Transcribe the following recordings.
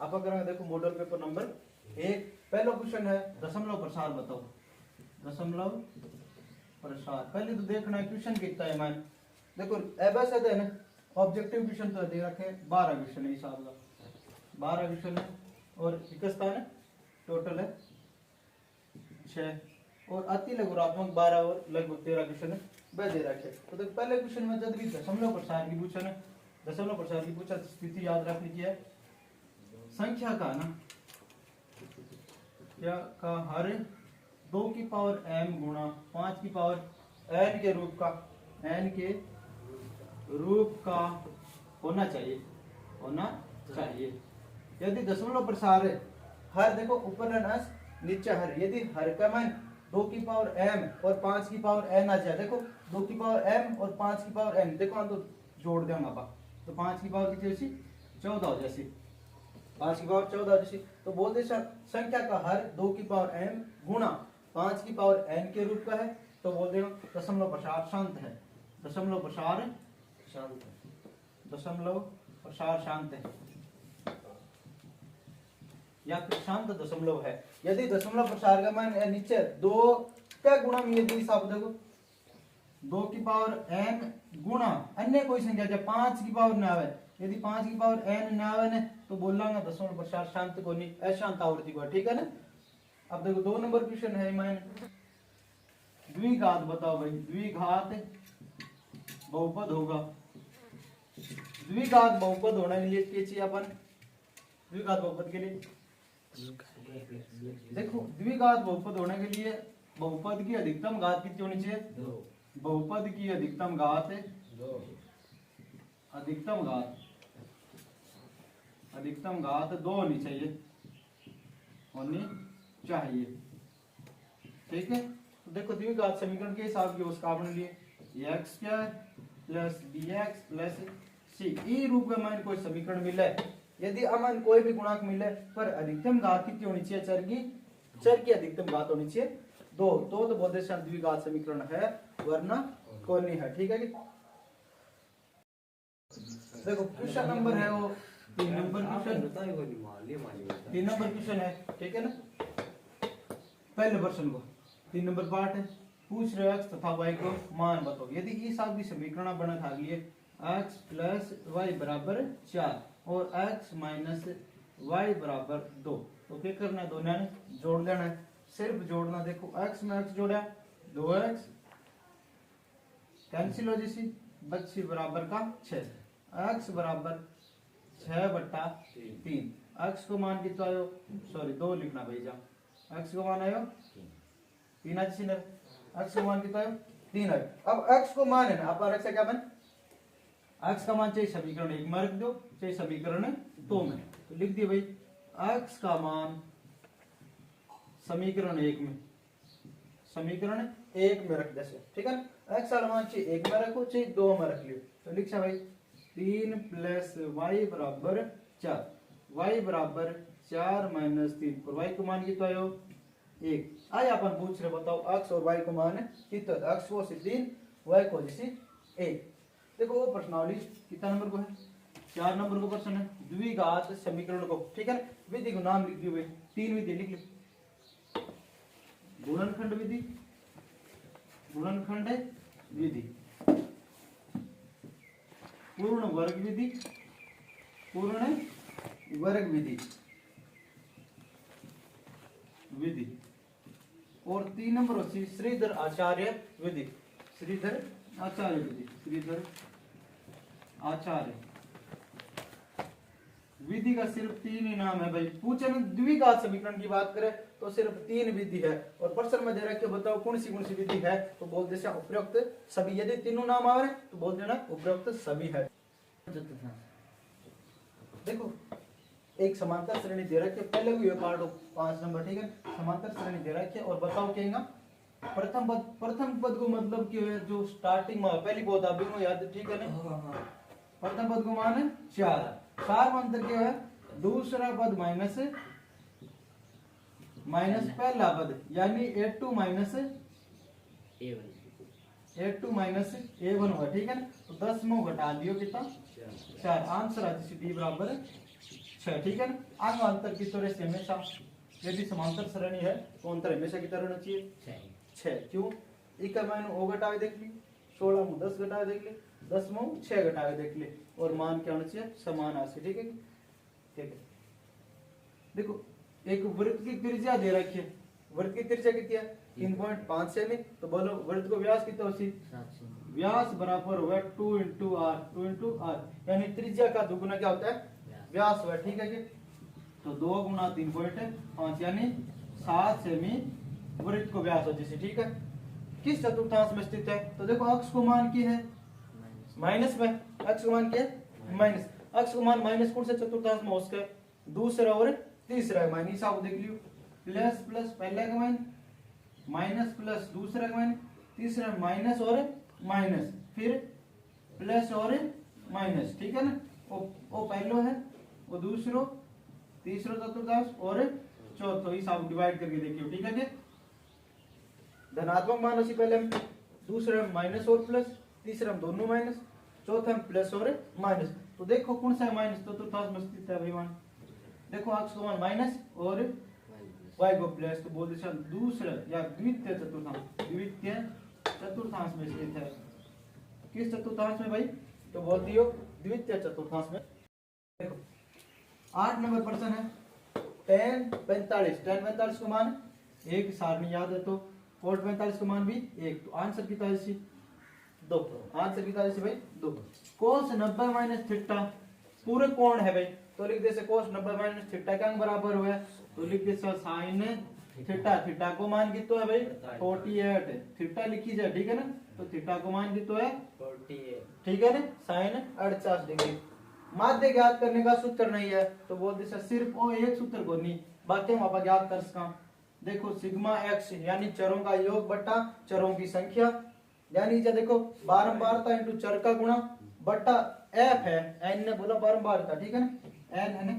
आप करेंगे देखो मॉडल पेपर नंबर 1 पहला क्वेश्चन है दशमलव प्रसार बताओ। दशमलव प्रसार पहले तो देखना है क्वेश्चन कितना है। मान देखो बस है ना ऑब्जेक्टिव क्वेश्चन तो दे रखे 12 क्वेश्चन है हिसाब का 12 क्वेश्चन है और कितना स्थान है टोटल है 6 और अति लघुरात्मक 12 और लगभग 13 क्वेश्चन है वह दे रखे। तो देखो पहले क्वेश्चन में जब भी दशमलव प्रसार की पूछा है दशमलव प्रसार की पूछा स्थिति याद रखनी की है संख्या का ना क्या का हर 2 की पावर m गुणा 5 की पावर n के रूप का होना चाहिए। यदि दशमलव प्रसार है हर देखो ऊपर न नीचे हर यदि हर का मान 2 की पावर m और 5 की पावर n आ जाए देखो 2 की पावर m और 5 की पावर n देखो हम तो जोड़ देंगे आप तो 5 की पावर कितनी जैसी 14 हो जैसी 5 की पावर 14 जैसी तो बोलते संख्या का हर 2 की पावर m गुणा 5 की पावर n के रूप का है तो बोलते हो दशमलव प्रसार शांत है। दशमलव प्रसार शांत है या फिर शांत दशमलव है। यदि दशमलव प्रसार का मान नीचे 2 क्या गुणा में यदि हिसाब देखो 2 की पावर n गुणा अन्य कोई संख्या जब 5 की पावर न आवे यदि 5 की पावर n न आवे ने तो बोलना दशमलव प्रसार शांत को नहीं अशांत आवृत्ति को ठीक है ना। अब देखो 2 नंबर क्वेश्चन है मान द्विघात बताओ भाई द्विघात बहुपद होगा। द्विघात बहुपद होने के लिए क्या चाहिए अपन द्विघात बहुपद के लिए देखो द्विघात बहुपद होने के लिए बहुपद की अधिकतम घात कितनी होनी चाहिए 2 बहुपद की अधिकतम घात 2 होनी चाहिए ठीक है। तो देखो द्विघात समीकरण के हिसाब की उसका आपने लिए x square plus bx plus c ई रूप में मान कोई समीकरण मिले यदि अमान कोई भी गुणांक मिले पर अधिकतम घात कितनी होनी चाहिए चर की अधिकतम घात होनी चाहिए 2 तो बोलते हैं द्विघात समीकरण है वरना कोई नहीं है ठीक है कि देखो क्वेश्चन नंबर है वो 3 नंबर क्वेश्चन है ठीक है ना। पहले प्रश्न को 3 नंबर पार्ट है पूछ रहे x तथा y को मान बताओ। यदि इस हिसाब की समीकरण बना था लिए x प्लस y बराबर 4 और x माइनस y बराबर 2 तो क्या करना है दोनों ने जोड़ लेना है सिर्फ जोड़ना। देखो x में x जोड़ा 2x कैंसिल हो जैसी बच्ची बराबर का 6 x बराबर 6/3 x को मान कितना आयो सॉरी 2 लिखना भैया x को मान आयो 3 आज सिंदर x को मान कितना आयो 3 आयो। अब x को मान है ना आप x क्या बन x का मान चाहिए समीकरण 1 में रख दो चाहिए समीकरण 2 में तो लिख दिए भाई x का मान समीकरण 1 में रख जैसे ठीक है ना। x का मान चाहिए 1 में रखो चाहिए 2 में रख लियो तो लिखा भाई 3 प्लस y बराबर 4 y बराबर 4 माइनस 3 और y को मान कितना आयो 1 आया अपन पूछ रहे बताओ x और y को मान कितना x को 3 y को जैसे 1। देखो वो प्रश्नावली कितना नंबर को है 4 नंबर को प्रश्न है द्विघात समीकरण को ठीक है ना। विधि को नाम लिख दियो भाई 3 विधि लिख लो गुणनखंड विधि पूर्ण वर्ग विधि और 3 नंबर होती श्रीधर आचार्य विधि विधि का सिर्फ 3 ही नाम है भाई। पूछे ना द्विघात समीकरण की बात करें तो सिर्फ 3 विधि है और प्रश्न में दे रखे बताओ कौन सी विधि है तो बोल दे उपरोक्त सभी। यदि तीनों नाम आ रहे तो बोल देना उपरोक्त सभी है। देखो एक समांतर श्रेणी दे रखी है पहले भी पार्ट 5 नंबर ठीक है समांतर श्रेणी दे रखी है और बताओ क्या प्रथम पद को मतलब कि जो स्टार्टिंग में पहली पद आप भी याद ठीक है ना प्रथम पद को मान 4 में अंतर क्या है दूसरा पद माइनस पहला पद यानी a2 माइनस a1 हुआ ठीक है ना। तो 10 में घटा दियो कितना 4 आंसर आ जैसे d बराबर 6, ठीक है ना। आगे अंतर की तरह से हमेशा यदि समांतर श्रेणी है तो अंतर हमेशा की तरह होना चाहिए 6। क्यों? इका मान ओ घटावे देख ली, 16 में 10 घटावे देख ली, 10 में 6 घटावे देख ली, और मान क्या होना चाहिए? समान आसे, ठीक है। ठीक है, देखो एक वृत्त की त्रिज्या दे रखी है, वृत्त की त्रिज्या कितनी है? 3.5 सेमी। तो बोलो वृत्त को व्यास कितना होसी? व्यास बराबर हुआ 2 इंटू आर, 2 इंटू आर, यानी त्रिज्या का दुगुना क्या होता है? व्यास हुआ, ठीक है कि? तो 2 गुना 3.5 यानी 7 सेमी वृत्त को व्यास हो जैसे, ठीक है। किस चतुर्थांश में स्थित है? तो देखो अक्ष को मान की है माइनस में, अक्ष को मान की है माइनस, अक्ष को मान माइनस कौन से चतुर्थांश में? उसका दूसरा और तीसरा मान हिसाब देख लियो। प्लस प्लस पहले का मान, माइनस प्लस दूसरा का मान, तीसरा माइनस और माइनस, फिर प्लस और माइनस, ठीक है ना। वो पहलो है, वो दूसरो, तीसरो चतुर्थांश और चौथो, हिसाब डिवाइड करके देखियो, ठीक है कि? धनात्मक मान उसी पहले हम, दूसरे में माइनस और प्लस, तीसरे में दोनों माइनस, चौथे में प्लस और माइनस। तो देखो कौन सा है माइनस? चतुर्थांश में स्थित है भाई मान। देखो अक्ष को मान माइनस और y को प्लस, तो बोल दे दूसरा या द्वितीय चतुर्थांश, द्वितीय चतुर्थांश में स्थित है। किस चतुर्थांश में भाई? तो बोल दियो द्वितीय चतुर्थांश में। देखो 8 नंबर प्रश्न है, tan 45, tan 45 को मान एक, सारणी याद है तो cot 45 को मान भी एक, तो आंसर कितना है? 2। आंसर कितना है भाई? 2। cos 90 माइनस थीटा पूरे कोण है भाई, तो लिख दे से cos 90 माइनस थीटा का बराबर हुआ, तो लिख दे sin थीटा, थीटा को मान कितना है भाई? 48, थीटा लिखी जाए, ठीक है ना। तो थीटा को मान कितना है? 48, ठीक है ना। sin 48 degree. माध्य ज्ञात करने का सूत्र नहीं है, तो बोल दे सिर्फ वो एक सूत्र को नहीं, बाकी हम आप ज्ञात कर सका। देखो सिग्मा x यानी चरों का योग बट्टा चरों की संख्या, यानी जो देखो बारंबारता इंटू चर का गुणा बट्टा f है, n ने बोला बारंबारता, ठीक है ना, n है ना,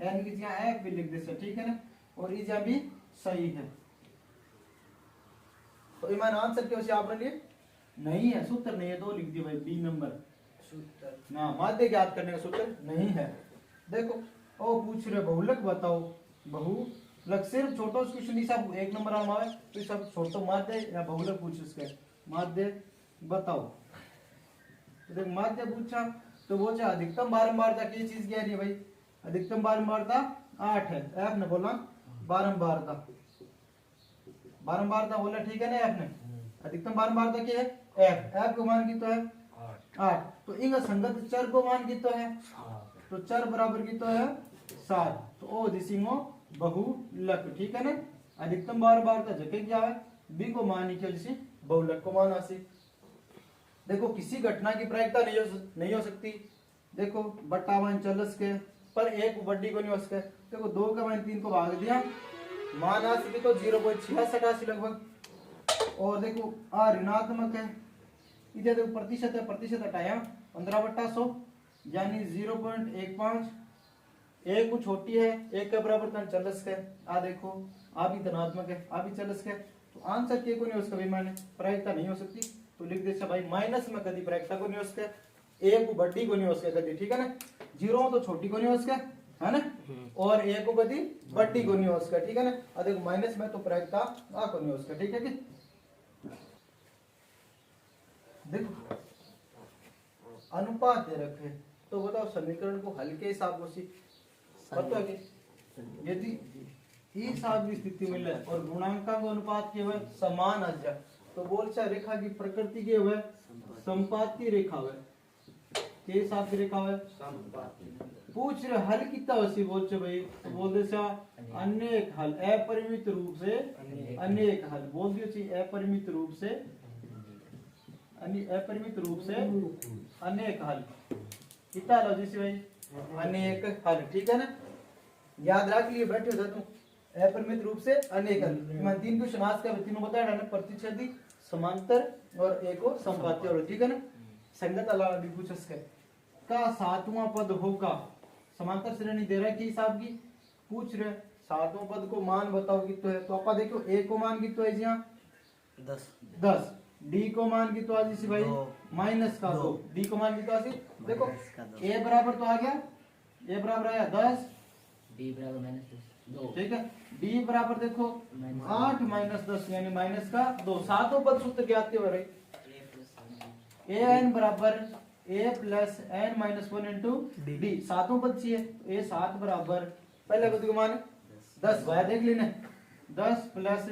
n की जगह f भी लिख दे, ठीक है ना, और इस भी सही है। तो ईमान आंसर क्यों से आपने लिए नहीं है, सूत्र नहीं है, तो लिख दिया भाई बी नंबर सूत्र ना, माध्य ज्ञात करने का सूत्र नहीं है। देखो ओ पूछ रहे बहुलक बताओ, बहुलक सिर्फ छोटो क्वेश्चन ही सब 1 नंबर आम आवे, तो सब छोटो माध्य या बहुलक पूछ उसके माध्य बताओ। तो देख माध्य पूछा तो वो चाहे अधिकतम बारंबारता की चीज कह रही है भाई, अधिकतम बारंबारता 8 है, एफ ने बोला बारंबारता, बारंबारता बोला, ठीक है ना। एफ ने अधिकतम बारंबारता क्या है? एफ, एफ को मान की तो है 8, तो इनका संगत चर को मान की तो है, तो चर बराबर की तो है 7, तो ओ दिसिंगो बहुलक, ठीक है ना। अधिकतम बारंबारता जगह क्या है? बी को मान ही क्या जैसे बहुलक को मान आसी। देखो किसी घटना की प्रायिकता नहीं हो सकती, देखो बट्टा मान चलस के पर एक बड्डी को नहीं हो सके, देखो 2 का मान 3 को भाग दिया, मान आ सके तो 0.86 लगभग, और देखो आ ऋणात्मक है, इधर देखो प्रतिशत है, प्रतिशत हटाया 15/100 यानी 0.15, एक को छोटी है, एक का बराबर तन चलस के, आ देखो आ भी धनात्मक है, आ भी चलस के, तो आंसर के को नहीं हो सकता भाई, प्रायिकता नहीं हो सकती, तो लिख दे भाई माइनस में कभी प्रायिकता को नहीं हो सकता, एक को बड्डी को नहीं हो सकता कभी, ठीक है ना। 0 तो छोटी को नहीं हो सकता है ना, और एक को कभी बड्डी को नहीं हो सकता, ठीक है ना। और देखो माइनस में तो प्रायिकता आ को नहीं हो सकता, ठीक है कि। देखो अनुपात दे रखे, तो बताओ समीकरण को हल के हिसाब से पता है कि यदि ई हिसाब की स्थिति मिले और गुणांका का अनुपात के हुए समान आ जाए, तो बोल सा रेखा की प्रकृति के हुए संपाती रेखा हुए, के हिसाब की रेखा हुए पूछ रहे हल कितना वसी बोल से भाई, तो बोल दे सा अनेक हल, अपरिमित रूप से अनेक हल बोल दियो ची, अपरिमित रूप से अपरिमित रूप से अनेक हल कितना लो जैसे भाई अनेक हल, ठीक है ना। याद रख लिए बैठे हो तुम, अपरिमित रूप से अनेक हल, मैं 3 क्वेश्चन आज का तीनों बताया ना, प्रतिच्छेदी समांतर और एक और संपाती, और ठीक है ना। संगत अलावा भी पूछ सके का 7वां पद होगा, समांतर श्रेणी दे रहा है कि हिसाब की पूछ रहे 7वां पद को मान बताओ कितना है, तो आपा देखो ए को मान कितना है यहाँ 10, डी को मान कितना है जी भाई माइनस का 2, डी को मान कितना है, देखो ए बराबर तो आ गया ए बराबर आया 10, डी बराबर -10 2 ठीक है। डी बराबर देखो 8 - 10 यानी माइनस का 2। सातों पद सूत्र ज्ञात हो रही ए एन बराबर A plus N minus 1 into D. सातों पद चाहिए। ए 7 बराबर पहले पद को मान 10 भाई देख लेना 10 प्लस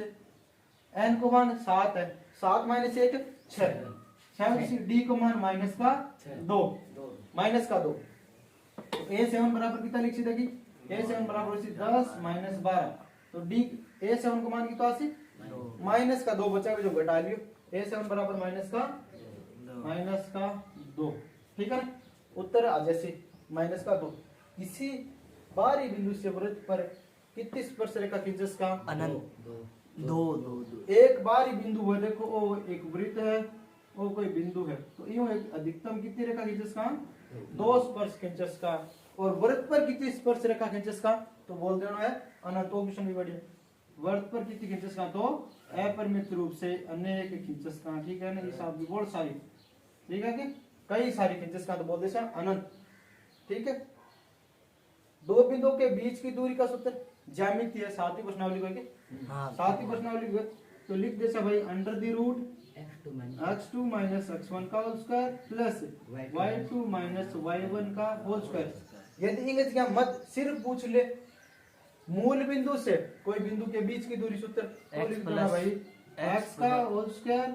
एन को मान 7 है 7 माइनस 1 6 6 डी को मान माइनस का 2 माइनस का 2। तो ए 7 बराबर कितना लिख सकते कि ए 7 बराबर होती 10 माइनस 12। तो डी ए 7 को मान कितना आसी माइनस का 2 बचा जो घटा लियो। ए 7 बराबर माइनस का 2, ठीक है। उत्तर आ जैसे माइनस का 2। किसी बाहरी बिंदु से वृत्त पर कितनी स्पर्शरेखा खींचस का अनंत 2 2 2 एक बाहरी बिंदु है देखो वो एक वृत्त है वो कोई बिंदु है तो यूं एक अधिकतम कितनी रेखा खींचस का 2 स्पर्श खींचस का। और वृत्त पर कितनी स्पर्श रेखा खींचस का तो बोल देना है अनंत। क्वेश्चन भी बढ़िया। वृत्त पर कितनी खींचस का तो अपरिमित रूप से अनेक खींचस का, ठीक है ना। ये सब भी बहुत सारी, ठीक है कि कई सारी खींचस का तो बोल दे अनंत, ठीक है। दो बिंदुओं के बीच की दूरी का सूत्र ज्यामितीय है। सातवीं प्रश्नावली को हाँ सातवीं प्रश्नावली को तो लिख दे भाई under the root x2 minus x1 का whole square plus y2 minus y1 का होल स्क्वायर। यदि इंग्लिश का मत सिर्फ पूछ ले मूल बिंदु से कोई बिंदु के बीच की दूरी सूत्र तो लिख देना भाई x का होल स्क्वायर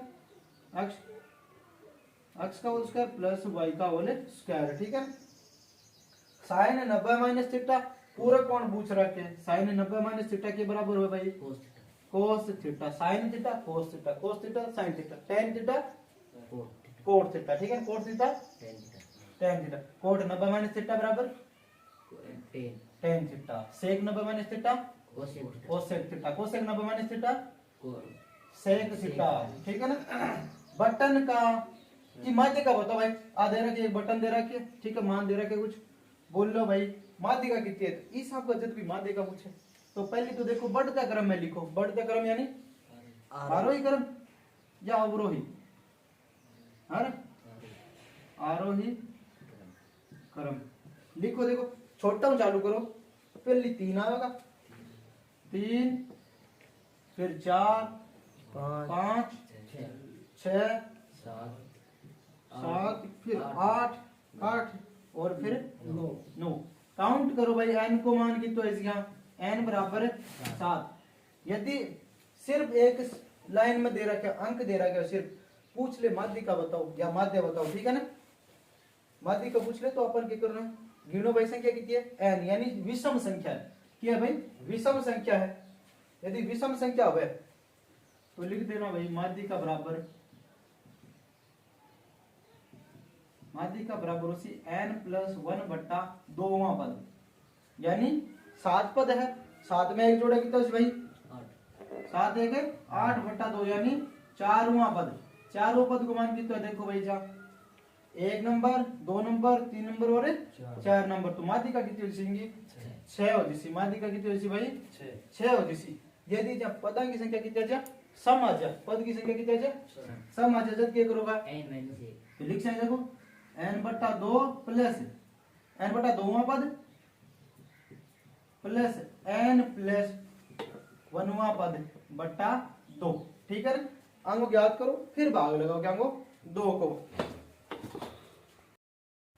x का होल स्क्वायर प्लस y का होल स्क्वायर, ठीक है। साइन 90 माइनस थीटा पूरा कौन पूछ रहा है साइन 90 माइनस थीटा के बराबर हो भाई cos theta sine theta cos theta sine theta tan theta cot theta, ठीक है। Cot theta tan theta cot 90 minus theta बराबर tan theta sec 90 minus theta cosec theta cosec 90 minus theta sec theta, ठीक है ना। Button का की माध्य का बताओ भाई आ दे रखिए बटन दे रखिए, ठीक है। मान दे रखे कुछ बोल लो भाई माध्य का कितनी है। इस आपका जब भी माध्य का पूछे तो पहले तो देखो बढ़ता क्रम में लिखो। बढ़ता क्रम यानी आरोही क्रम या अवरोही आरोही क्रम लिखो। देखो छोटा चालू करो पहले 3 आएगा 3 फिर 4 5 6 7 फिर 8 और फिर 9 काउंट करो भाई एन को मान की तो इसका एन बराबर 7। यदि सिर्फ एक लाइन में दे रखा अंक दे रखा सिर्फ पूछ ले माध्य का बताओ या माध्य बताओ, ठीक है ना। माध्य का पूछ ले तो अपन क्या करना गिनो भाई संख्या कितनी है एन यानी विषम संख्या है। क्या भाई विषम संख्या है। यदि विषम संख्या हो तो लिख देना भाई माध्य का बराबर उसी n प्लस 1 बट्टा 2वां पद यानी 7 पद है 7 में एक जोड़ा कितना भाई 7 एक 8 बट्टा 2 यानी 4वां पद। 4वां पद को मान कितना देखो भाई जा 1 नंबर 2 नंबर 3 नंबर और 4 नंबर। तो माध्य का कितनी होगी 6 हो जिसी माध्य का कितनी होगी भाई 6 हो जिसी। यदि जब पदां की संख्या कितनी है सम आ जा पद की संख्या कितनी है सम आ जा जब क्या करोगा तो लिख सकते देखो n बट्टा 2 प्लस n बट्टा 2वां पद प्लस n प्लस 1वां पद बट्टा 2, ठीक है। अंग ज्ञात करो फिर भाग लगाओ क्या अंगो 2 को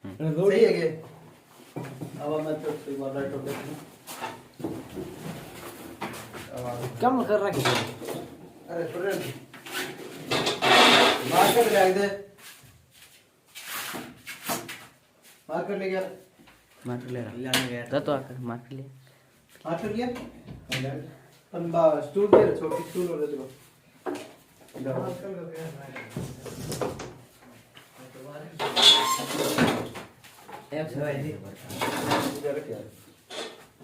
सही है ये। अब मैं तो एक बार राइट होते हैं कम कर रहा है। अरे स्टूडेंट मार्कर ले दे मार्कर ले गया मार्कर ले लाने गया रहा तो आकर मार्कर ले मार्कर लिया तंबा स्टूल दे छोटी स्टूल और दे दो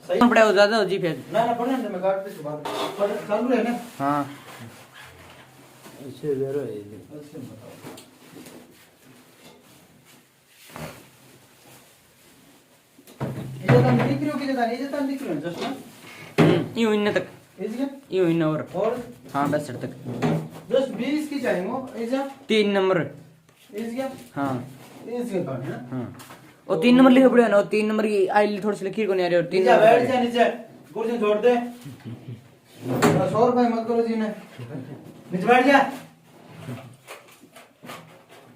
सही पड़े हो ज्यादा हो जी फिर ना पढ़ने दे मैं काट दे सुबह पढ़ चालू है ना। हाँ ऐसे जरो ऐसे बताओ ये तो लिख रहे हो कि जता नहीं जता लिख रहे हो जस्ट ना यूं इन तक इजी यूं इन और हाँ बस सर तक जस्ट 20 की चाहेंगे इजी 3 नंबर इजी हाँ इजी का है हाँ वो 3 नंबर लिखे पड़े ना, वो 3 नंबर की आई थोड़ी सी लकीर को नहीं आ रही, और 3 नीचे नंबर बैठ जा, नीचे कुर्सी छोड़ दे, 100 रुपए मत करो जी ने, नीचे बैठ जा,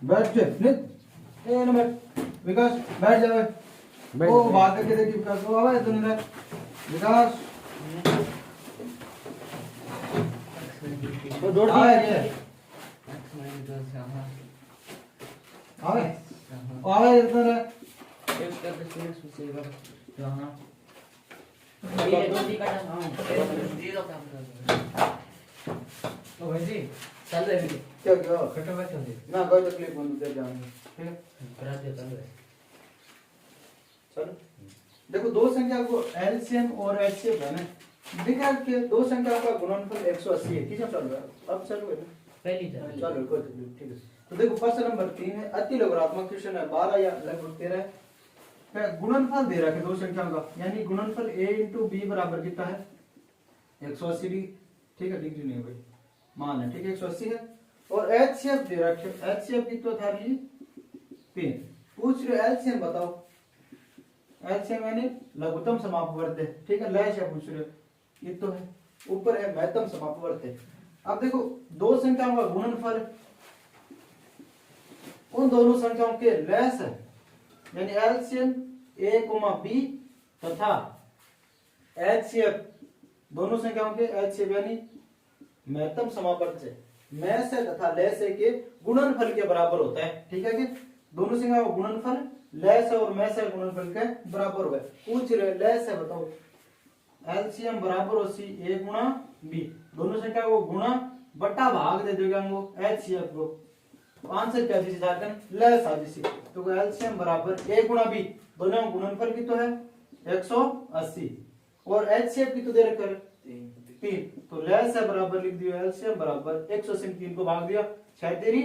बैठ जा, ए ना बैठ, विकास बैठ जा, बैठ ओ जा। भाग करके देखी विकास को आवे तो नहीं, विकास तो दौड़ आवे ये X minus 2 हाँ आवे ओ आवे इधर एक का स्क्वायर से तो हाँ ये 2 का हाँ 0 का तो भाई जी चल रहे हैं क्या क्या खट्टा बैठ होते ना कोई तकलीफ नहीं दे जाएंगे, ठीक है करा दे चल रहे चलो देखो दो संख्या को एलसीएम और एचसीएफ है ना, देखा कि दो संख्या का गुणनफल 180 है, कितना चल रहा है अब चालू है ना, पहली चल चलो कोई तकलीफ, ठीक है। तो देखो प्रश्न नंबर 3 है, अति लघुरात्मक क्वेश्चन है, 12 या लगभग 13 है, गुणनफल दे रखा है दो संख्याओं का, यानी गुणनफल a * b बराबर कितना है 180 डिग्री, ठीक है डिग्री नहीं भाई मान है, ठीक है 180 है, और एचसीएफ दे रखे, एचसीएफ की तो था ये 3, पूछ रहे एलसीएम बताओ, एलसीएम यानी लघुत्तम समापवर्त है, ठीक है लय से पूछ रहे ये तो है, ऊपर है महत्तम समापवर्त है। अब देखो दो संख्याओं का गुणनफल उन दोनों संख्याओं के लय है, यानी एलसीएम a, b तथा एचसीएफ दोनों संख्याओं के एचसीएफ यानी महत्तम समापवर्त से मैं से तथा लय से के गुणनफल के बराबर होता है, ठीक है कि दोनों संख्याओं का गुणनफल लय से और मैं से गुणनफल के बराबर होगा। पूछ रहे लय से बताओ एलसीएम बराबर हो सी a गुणा b, दोनों संख्या को गुणा बटा भाग दे देगा हमको एचसीएफ को, तो आंसर क्या दिस जाकर लय साजिश, तो एलसीएम बराबर a गुणा b, दोनों का गुणनफल की तो है 180 और एचसीएफ की तो दे रखा है 3, तो लय से बराबर लिख दिया एलसीएम बराबर 180 में 3 को भाग दिया 6 तेरी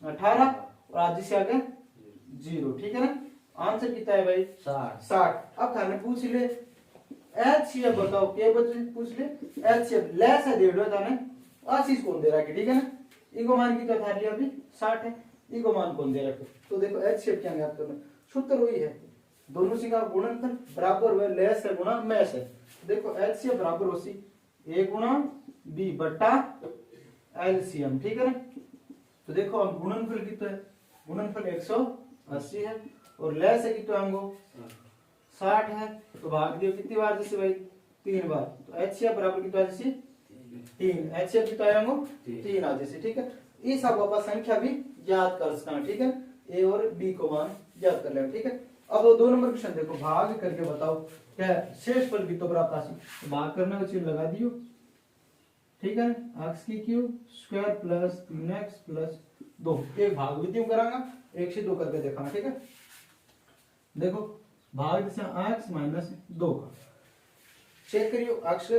18 और आज से आगे 0, ठीक है ना, आंसर कितना है भाई 60। अब थाने पूछ ले एचसीएफ बताओ, के बच्चे पूछ ले एचसीएफ लय से दे दो थाने आशीष कौन दे रहा है, ठीक है ना, इको मान कितना था लिया अभी 60 है, इको मान कौन दे रखा है, तो देखो एचसीएफ क्या ज्ञात करना, सूत्र वही है दोनों से का गुणनफल बराबर हुआ लय से गुणा मैं से, देखो एचसीएफ बराबर हो सी a गुणा b बटा एलसीएम, ठीक है ना, तो देखो अब गुणनफल कितना है, गुणनफल 180 है और लय से कितना हमको 60 है, तो भाग दियो कितनी बार जैसे भाई 3 बार, तो एचसीएफ बराबर कितना जैसे 3, एचसीएफ कितना है हमको 3 आ जैसे, ठीक है, इस आप वापस संख्या भी याद कर सकते हैं, ठीक है, a और b को मान याद कर लेंगे, ठीक है। अब 2 नंबर क्वेश्चन देखो, भाग करके बताओ क्या शेष फल की तो प्राप्त राशि, तो भाग करने का चिन्ह लगा दियो, ठीक है, x की cube square plus 3x plus 2, एक भाग विधियों करांगा 1 से 2 करके दिखाना, ठीक है। देखो भाग से x माइनस 2 का चेक करियो x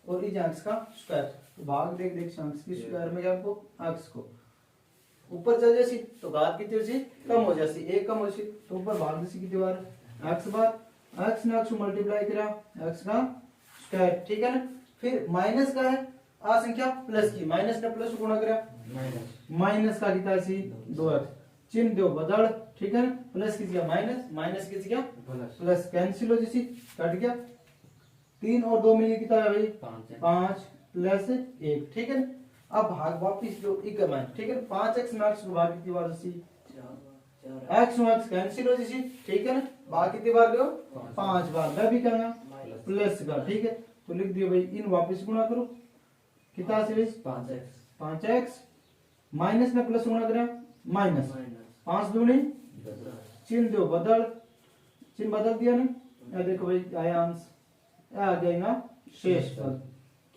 और इस x का स्क्वायर, तो भाग देख देख x की स्क्वायर में क्या आपको x को ऊपर चल जासी तो घात कितनी हो जासी कम हो जासी, एक कम हो जासी तो ऊपर भाग जैसी कितनी बार x बार, x ने x मल्टीप्लाई करा x का स्क्वायर, ठीक है ना, फिर माइनस का है आ संख्या प्लस की, माइनस ने प्लस गुणा करा माइनस का कितना सी 2x, चिन्ह दो बदल, ठीक है ना, प्लस की जगह माइनस, माइनस की जगह प्लस, कैंसिल हो जैसी कट गया, 3 और 2 मिली कितना है भाई 5 प्लस 1, ठीक है ना। अब भाग वापिस दो इक्वल, ठीक है, 5x में x को भाग कितनी बार जैसी x में x कैंसिल हो जैसी, ठीक है ना, भाग कितनी बार दो 5 बार, मैं भी कहूंगा प्लस का, ठीक है, तो लिख दियो भाई इन वापस गुणा करो कितना से 5x माइनस में प्लस गुणा करा माइनस 5 दूनी चिन्ह दो बदल, चिन्ह बदल दिया ना, ये देखो भाई आया अंश आ जाएगा शेष फल,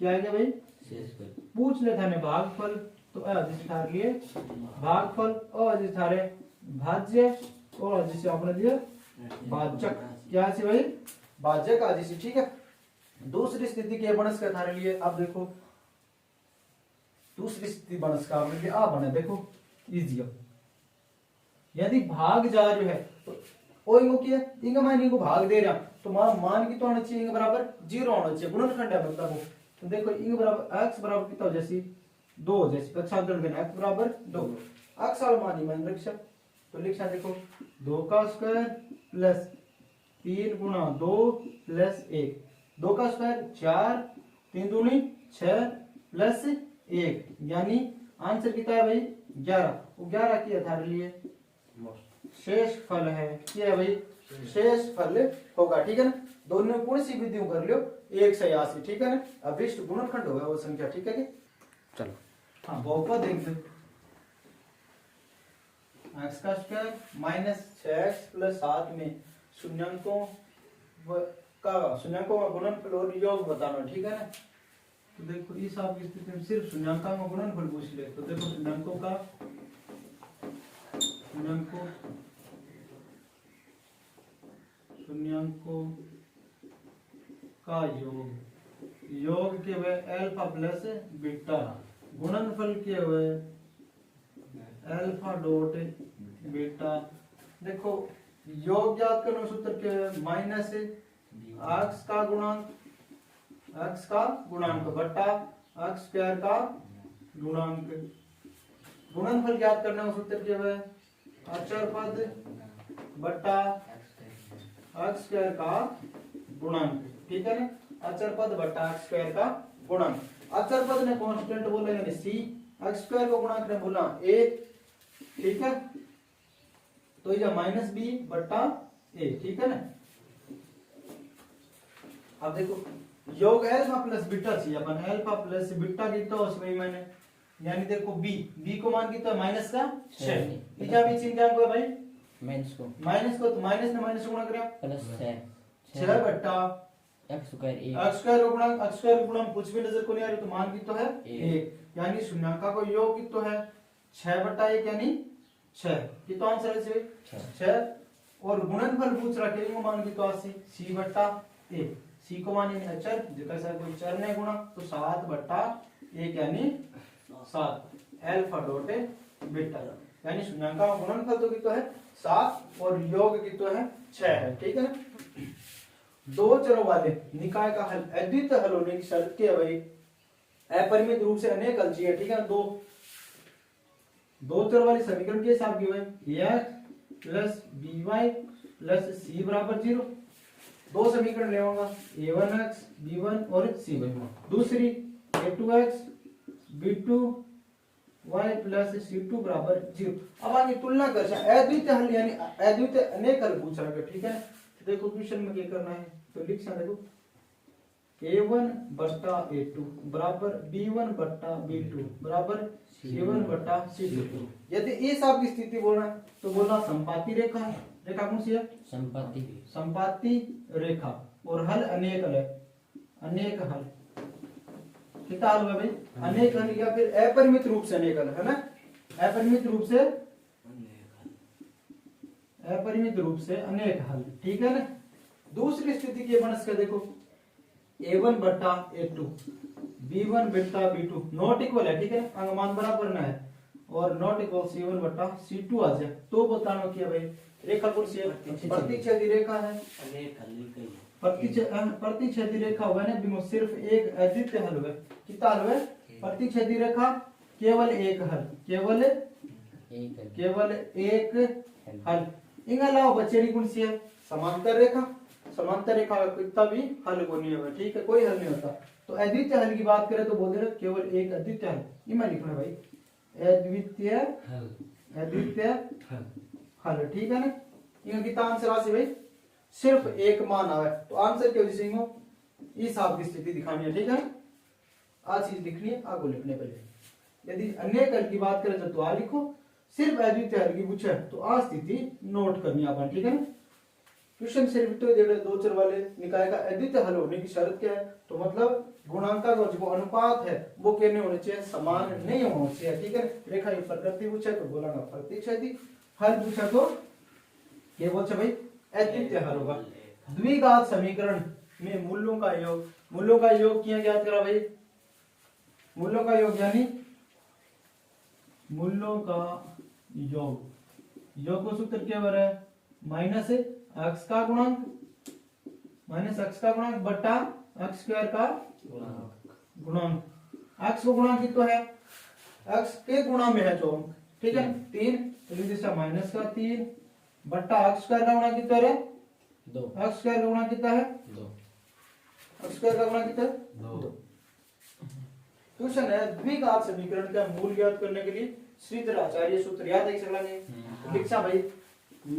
क्या आ गया भाई शेष फल, पूछ ले थाने भागफल तो जिस थार लिए भागफल और जिस थारे भाज्य और जिसे आपने दिया भाजक, क्या से भाई भाजक आज से, ठीक है। दूसरी स्थिति के बनस का थारे लिए अब देखो दूसरी स्थिति बनस का आपने आ बने देखो इजी, यदि भाग जा रहे है तो ओ इनको क्या इनका मान इनको भाग दे रहा तो मान की तो आना चाहिए इनके बराबर 0 होना चाहिए, गुणनखंड है मतलब वो, तो देखो इनके बराबर x बराबर कितना हो जैसी 2 हो जैसी पक्षांतरण करना x बराबर 2, x वाला मान ही मान रखा तो लिखा देखो 2 का स्क्वायर प्लस 3 गुणा 2 प्लस 1, 2 का स्क्वायर 4, 3 दूनी 6 प्लस 1, यानी आंसर कितना है भाई 11। वो 11 की आधार लिए शेष फल है, क्या है भाई शेष फल होगा, ठीक है ना। दोनों कौन सी विधियों कर लियो 186, ठीक है ना। अभिष्ट गुणनखंड होगा वो संख्या, ठीक है कि चलो हाँ बहुपद देख लो, एक्स का स्क्वायर माइनस 6x प्लस 7 में शून्यांकों का गुणनफल और योग बताना, ठीक है ना। तो देखो इस आप की स्थिति में सिर्फ शून्यांकों का गुणनफल पूछ ले, तो देखो शून्यांकों का योग के हुए अल्फा प्लस बीटा, गुणनफल के हुए अल्फा डॉट बीटा। देखो योग ज्ञात करने सूत्र के माइनस एक्स का गुणांक बटा एक्स स्क्वायर का गुणांक, गुणनफल ज्ञात करने का सूत्र क्या है अचर पद बटा एक्स स्क्वायर का गुणांक, ठीक है ना। अचर पद बटा एक्स स्क्वायर का गुणांक, अचर पद ने कांस्टेंट बोला यानी c, एक्स स्क्वायर को गुणांक ने बोला a, ठीक है। तो ये माइनस बी बटा a, ठीक है ना। अब देखो योग अल्फा प्लस बीटा चाहिए अपन, अल्फा प्लस बीटा कितना हो भाई मैंने, यानी देखो b को मान कितना माइनस का 6, क्या भी चिन्ह क्या हुआ भाई माइनस को तो माइनस ने माइनस गुणा करा प्लस 6 बटा एक्स स्क्वायर एक्स स्क्वायर का गुणांक कुछ भी नजर को नहीं आ रही, तो मान कितना है 1, यानी शून्यांका को योग कितना है 6 बटा 1 यानी 6, कितना आंसर है 6। और गुणनफल पूछ रहा है मान कितना c बटा a, c को मान यानी अचर, जैसा कोई चर ने गुणा तो 7 बटा 1 यानी 7 अल्फा डॉट बीटा, यानी शून्यांका का गुणनफल तो कितना है 7 और योग कितना है 6 है, ठीक है ना। दो चरों वाले निकाय का हल अद्वितीय हल होने की शर्त क्या है भाई, अपरिमित रूप से अनेक हल चाहिए, ठीक है ना। दो चर वाली समीकरण के हिसाब की भाई x plus by plus c बराबर 0, दो समीकरण लेगा a1x b1 और c1, दूसरी a2x b2y प्लस c2 बराबर 0। अब आगे तुलना कर अद्वितीय हल यानी अद्वितीय अनेक हल पूछ रहा है, ठीक है। देखो क्वेश्चन में क्या करना है तो लिख सकते देखो a1 बटा a2 बराबर b1 बटा b2 बराबर c1 बटा c2। यदि इस आप की स्थिति बोलना तो बोलना संपाती रेखा है, रेखा कौन सी है संपाती रेखा, और हल अनेक हल है, अनेक हल कितना हल है भाई अनेक हल, या फिर अपरिमित रूप से अनेक हल है ना, अपरिमित रूप से अनेक हल, ठीक है ना। दूसरी स्थिति की बनस का देखो a1 बटा a2 b1 बटा b2 नॉट इक्वल है, ठीक है ना, अंगमान बराबर ना है, और नॉट इक्वल c1 बटा c2 आ जाए तो बताना क्या भाई रेखा कौन सी है प्रतिच्छेदी रेखा है, प्रतिच्छेदी रेखा हुआ ना बिनो सिर्फ एक अद्वितीय हल हुआ, कितना हल हुआ प्रतिच्छेदी रेखा केवल एक हल, केवल एक हल। इनके अलावा बचेरी कौन सी है समांतर रेखा, समांतर रेखा का कितना भी हल को नहीं होगा, ठीक है, कोई हल नहीं होता। तो अद्वितीय हल की बात करें तो बोलते हैं केवल एक अद्वितीय हल, ये मैं लिखना भाई अद्वितीय हल, ठीक है ना। इनका कितना आंसर राशि भाई सिर्फ एक मान आवे, तो आंसर क्या हो इस आप की स्थिति दिखानी है, ठीक है। आज चीज लिखनी है आपको लिखने पहले, यदि अनेक हल की बात करें तो आ लिखो, सिर्फ अद्वितीय हल की पूछे तो आ स्थिति नोट करनी आप, ठीक है ना। क्वेश्चन से दो चर वाले निकाय का अद्वितीय हल होने की शर्त क्या है, तो मतलब गुणांका का जो अनुपात है वो कहने होने चाहिए समान नहीं होना चाहिए, ठीक है। रेखा की प्रकृति पूछे तो बोला प्रतिच्छेदी, हल पूछा तो ये बोल भाई अद्वितीय हल होगा। द्विघात समीकरण में मूल्यों का योग किया ज्ञात करा भाई, मूल्यों का योग यानी मूल्यों का योग को सूत्र क्या है माइनस एक्स का गुणांक बटा एक्स स्क्वायर का गुणांक, एक्स को गुणांक कितना है एक्स के गुणा में है जो, ठीक है 3, तो दिशा माइनस का 3 बट्टा x स्क्वायर का गुणा कितना है 2 x स्क्वायर का गुणा कितना है 2 x स्क्वायर का गुणा कितना है 2 क्वेश्चन है द्विघात समीकरण का मूल ज्ञात करने के लिए श्रीधर आचार्य सूत्र याद है सकला ने लिखा भाई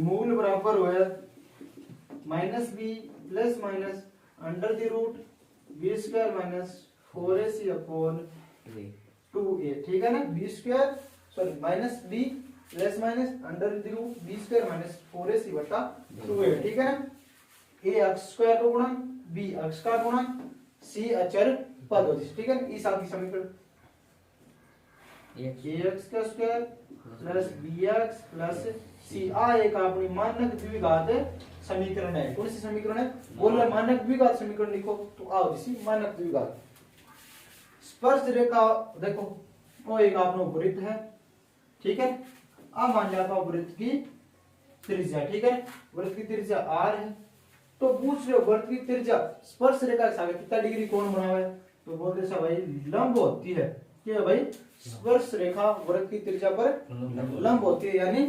मूल बराबर हुआ minus B plus minus under the root B square minus 4ac upon 2a ठीक है ना B square sorry minus B plus minus under the root B square minus 4ac बटा 2a ठीक है ना a x स्क्वायर का गुणा b x का गुणा c अचर पद होती ठीक है इस आपकी समीकरण ax का square plus bx plus c आ एक अपनी मानक द्विघात समीकरण है कौन सी समीकरण है बोल रहा मानक द्विघात समीकरण लिखो तो आओ इसी मानक द्विघात स्पर्श रेखा देखो वो एक अपना वृत्त है ठीक है आ मान लिया आपका वृत्त की त्रिज्या ठीक है वृत्त की त्रिज्या r है तो पूछ रहे हो वृत्त की त्रिज्या स्पर्श रेखा के साथ कितना डिग्री कोण बना हुआ है तो बोलते हैं भाई लंब होती है क्या भाई स्पर्श रेखा वृत्त की त्रिज्या पर लंब होती है यानी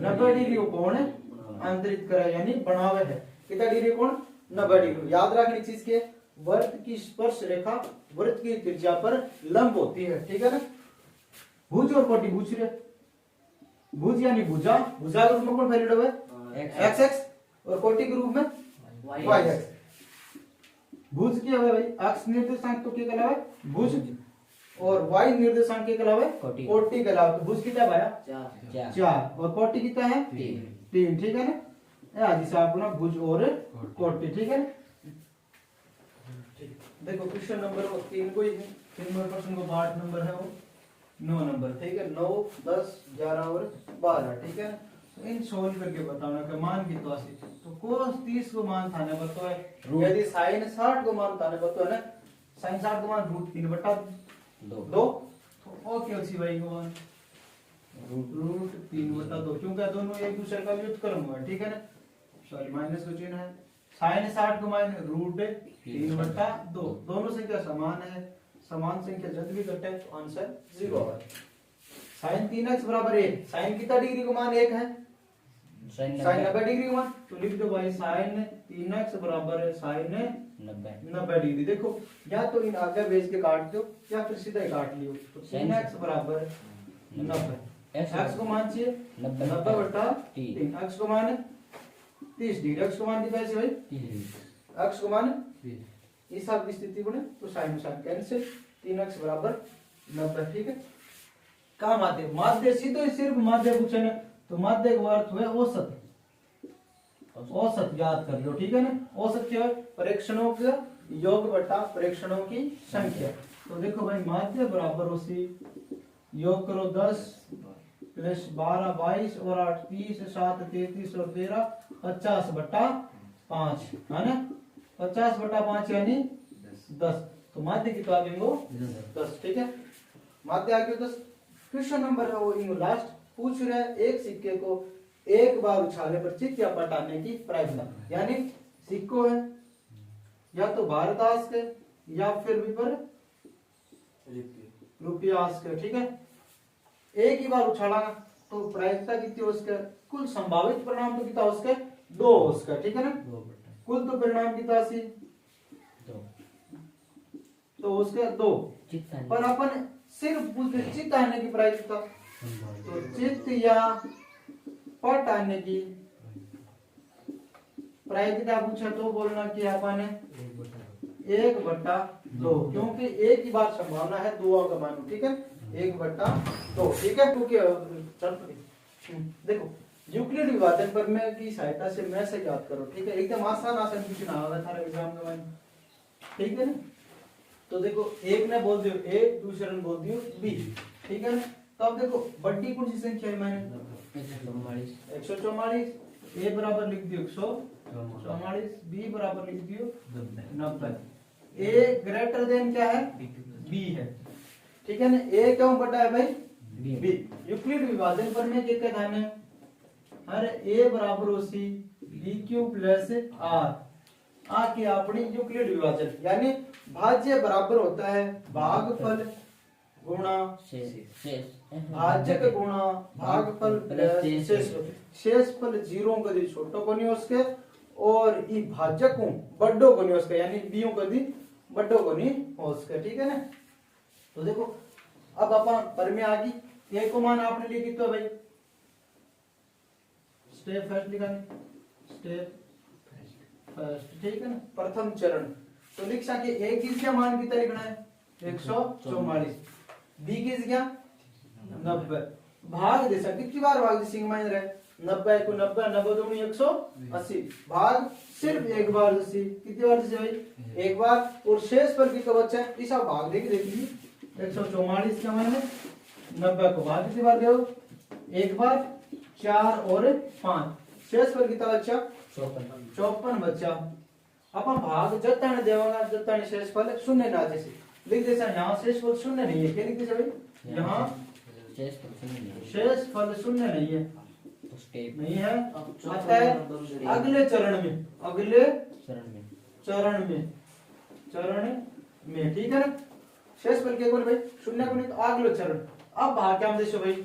90 डिग्री कोण आंतरित करे यानी बना हुआ है कितना डिग्री कोण 90 डिग्री याद रखनी चीज के वृत्त की स्पर्श रेखा वृत्त की त्रिज्या पर लंब होती है ठीक है ना भुज और कोटि पूछ रहे भुज यानी भुजा भुजा के रूप में कौन वैल्यू हुआ है एक्स एक्स और कोटि के रूप में वाई एक्स भुज क्या है भाई एक्स निर्देशांक तो क्या कहलावा है भुज और वाई निर्देशांक क्या कहलावा है कोटि कहलावा तो भुज कितना आया 4 और कोटि कितना है 3 ठीक है ना आज से अपना भुज और कोटि ठीक है देखो क्वेश्चन नंबर 3 को ही है 3 नंबर प्रश्न को 8 नंबर है वो 9 नंबर ठीक है 9 10 11 और 12 ठीक है तो इन सोल्व करके बताना कि मान कितना सी तो cos 30 को मान थाने बतो है यदि sin 60 को मान थाने बतो है ना sin 60 को मान √3/2 तो ओके अच्छी भाई को मान √3/2 क्योंकि दोनों एक दूसरे का व्युत्क्रम हुआ है ठीक है ना सॉरी माइनस का चिन्ह है sin 60 को मान √3/2 दोनों संख्या समान है समान संख्या जब भी घटे तो आंसर 0 आएगा sin 3x बराबर 1 sin कितना डिग्री को मान 1 है sin 90 डिग्री को मान तो लिख दो भाई sin 3x बराबर है sin 90 डिग्री देखो या तो इन आगे भेज के काट दो या फिर सीधा ही काट लियो तो 3x बराबर 90 x को मान चाहिए 90/3 x को मान 30 डिग्री x को मान कितना है भाई x को मान इस आप की स्थिति बने तो साइन साइन कैंसिल 3x बराबर 90 ठीक है कहा माध्य माध्य सीधे सिर्फ माध्य पूछे ना तो माध्य का अर्थ हुआ औसत औसत याद कर लो ठीक है ना औसत क्या है परीक्षणों का योग बटा परीक्षणों की संख्या तो देखो भाई माध्य बराबर उसी योग करो 10 प्लस 12 22 और 8 30 7 33 और 13 50/5 है ना 50/5 यानी 10 तो माध्य की तो आ गई वो 10 ठीक है माध्य आ गया 10 क्वेश्चन नंबर है वो इन लास्ट पूछ रहे हैं एक सिक्के को एक बार उछालने पर चित या पटाने की प्रायिकता यानी सिक्को है या तो भारताश के या फिर विपर रुपयास के ठीक है एक ही बार उछाला तो प्रायिकता कितनी उसके कुल संभावित परिणाम तो कितना उसके 2 उसका ठीक है ना कुल तो परिणाम कितना सी 2 तो उसके 2 पर अपन सिर्फ पूछते चित्त आने की प्रायिकता तो चित्त या पट आने की प्रायिकता पूछा तो बोलना कि अपन 1/2 क्योंकि एक ही बार संभावना है 2 का मान ठीक है 1/2 ठीक है क्योंकि देखो यूक्लिड विभाजन पर में की सहायता से मैं से याद करो ठीक है एकदम आसान आसान क्वेश्चन आएगा थारा एग्जाम में ठीक है ना तो देखो एक ने बोल दियो a दूसरे ने बोल दियो b ठीक है ना तो अब देखो बड़ी कौन सी संख्या है मैंने 144 a बराबर लिख दियो 144 b बराबर लिख दियो 90 a ग्रेटर देन क्या है b है ठीक है ना a क्यों बड़ा है भाई b यूक्लिड विभाजन पर में क्या ध्यान है हर a बराबर उसी bq प्लस r आ की अपनी यूक्लिड विभाजन यानी भाज्य बराबर होता है भागफल गुणा भाजक गुणा भागफल प्लस शेषफल। शेषफल जीरो कदी छोटो कोनी उसके और ई भाजक हूं बड्डो कोनी उसके यानी बीओ कदी बड्डो कोनी उसके, ठीक है ना। तो देखो अब अपन पर में आ गई ए को मान आपने लिखी तो भाई स्टेप फर्स्ट लिखा स्टेप फर्स्ट, ठीक है ना, प्रथम चरण। तो लिख सके ए किस क्या मान कितना लिखना है 144, बी किस क्या 90, भाग दे सकते कितनी बार भाग दे सिंह मान रहे 90 को 90, 90 दूनी 180, भाग सिर्फ एक बार जैसी कितनी बार जैसे भाई एक बार, और शेष पर कितना बचा है इस भाग देके देख लीजिए 144 का मान है 90 को भाग कितनी बार दो एक बार 4 और 5, शेष पर कितना बचा 54 बचा। अपन भाग जतन देवांगा जतन शेषफल शून्य ना जैसे लिख दे सर, यहाँ शेषफल शून्य नहीं है, क्या लिख दे सर भाई यहाँ शेषफल शून्य नहीं है, तो स्टेप नहीं है, आता है अगले चरण में, अगले चरण में, ठीक है ना। शेषफल के बोल भाई शून्य को नहीं तो अगले चरण। अब भाग क्या हम देशो भाई,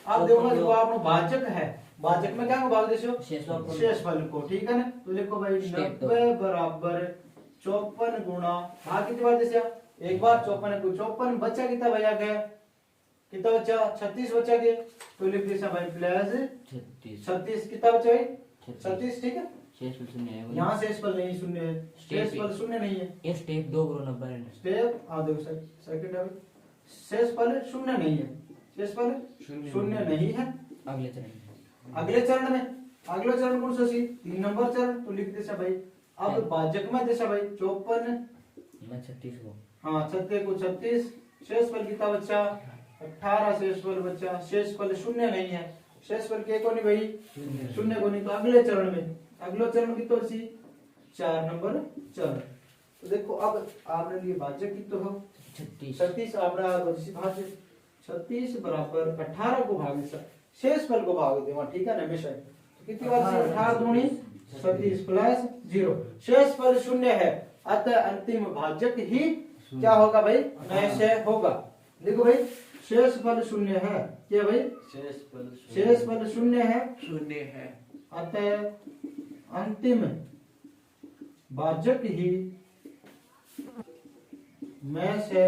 अब देखो जो आपनो भाजक है, भाजक में क्या को भाग देशो शेषफल को, ठीक है ना। तो देखो भाई 90 बराबर 54 गुणा भाग कितनी बार देशो एक बार 54 को 54 बच्चा कितना भैया गया कितना बच्चा 36 बच्चा के, तो लिख देशा भाई प्लस 36 कितना बच्चा भाई 36, ठीक है। शेषफल शून्य है, यहाँ शेषफल नहीं शून्य है, शेषफल शून्य नहीं है, ये स्टेप 2 गुणा 90 है, स्टेप आ देखो सेकंड है भाई शेषफल शून्य नहीं है, शेषफल शून्य नहीं है। अगले चरण अगले चरण में, अगले चरण कौन सा सी 3 नंबर चरण, तो लिख देशा भाई अब भाजक में देशा भाई 54 मैं 36 को हाँ 36 को 36, शेषफल कितना बच्चा 18 शेषफल बच्चा, शेषफल शून्य नहीं है, शेषफल के को नहीं भाई शून्य को नहीं, तो अगले चरण में, अगले चरण की तो सी 4 नंबर चरण। तो देखो अब आपने लिए भाजक की तो हो 36 आपने भाज्य 36 बराबर 18 को भाग शेषफल को भाग दे वहां, ठीक है ना हमेशा। तो कितनी बार से 18 दूनी 36 प्लस 0, शेषफल शून्य है, अतः अंतिम भाजक ही क्या होगा भाई नए से होगा। देखो भाई शेषफल शून्य है, क्या भाई शेषफल शून्य है, अतः अंतिम भाजक ही में से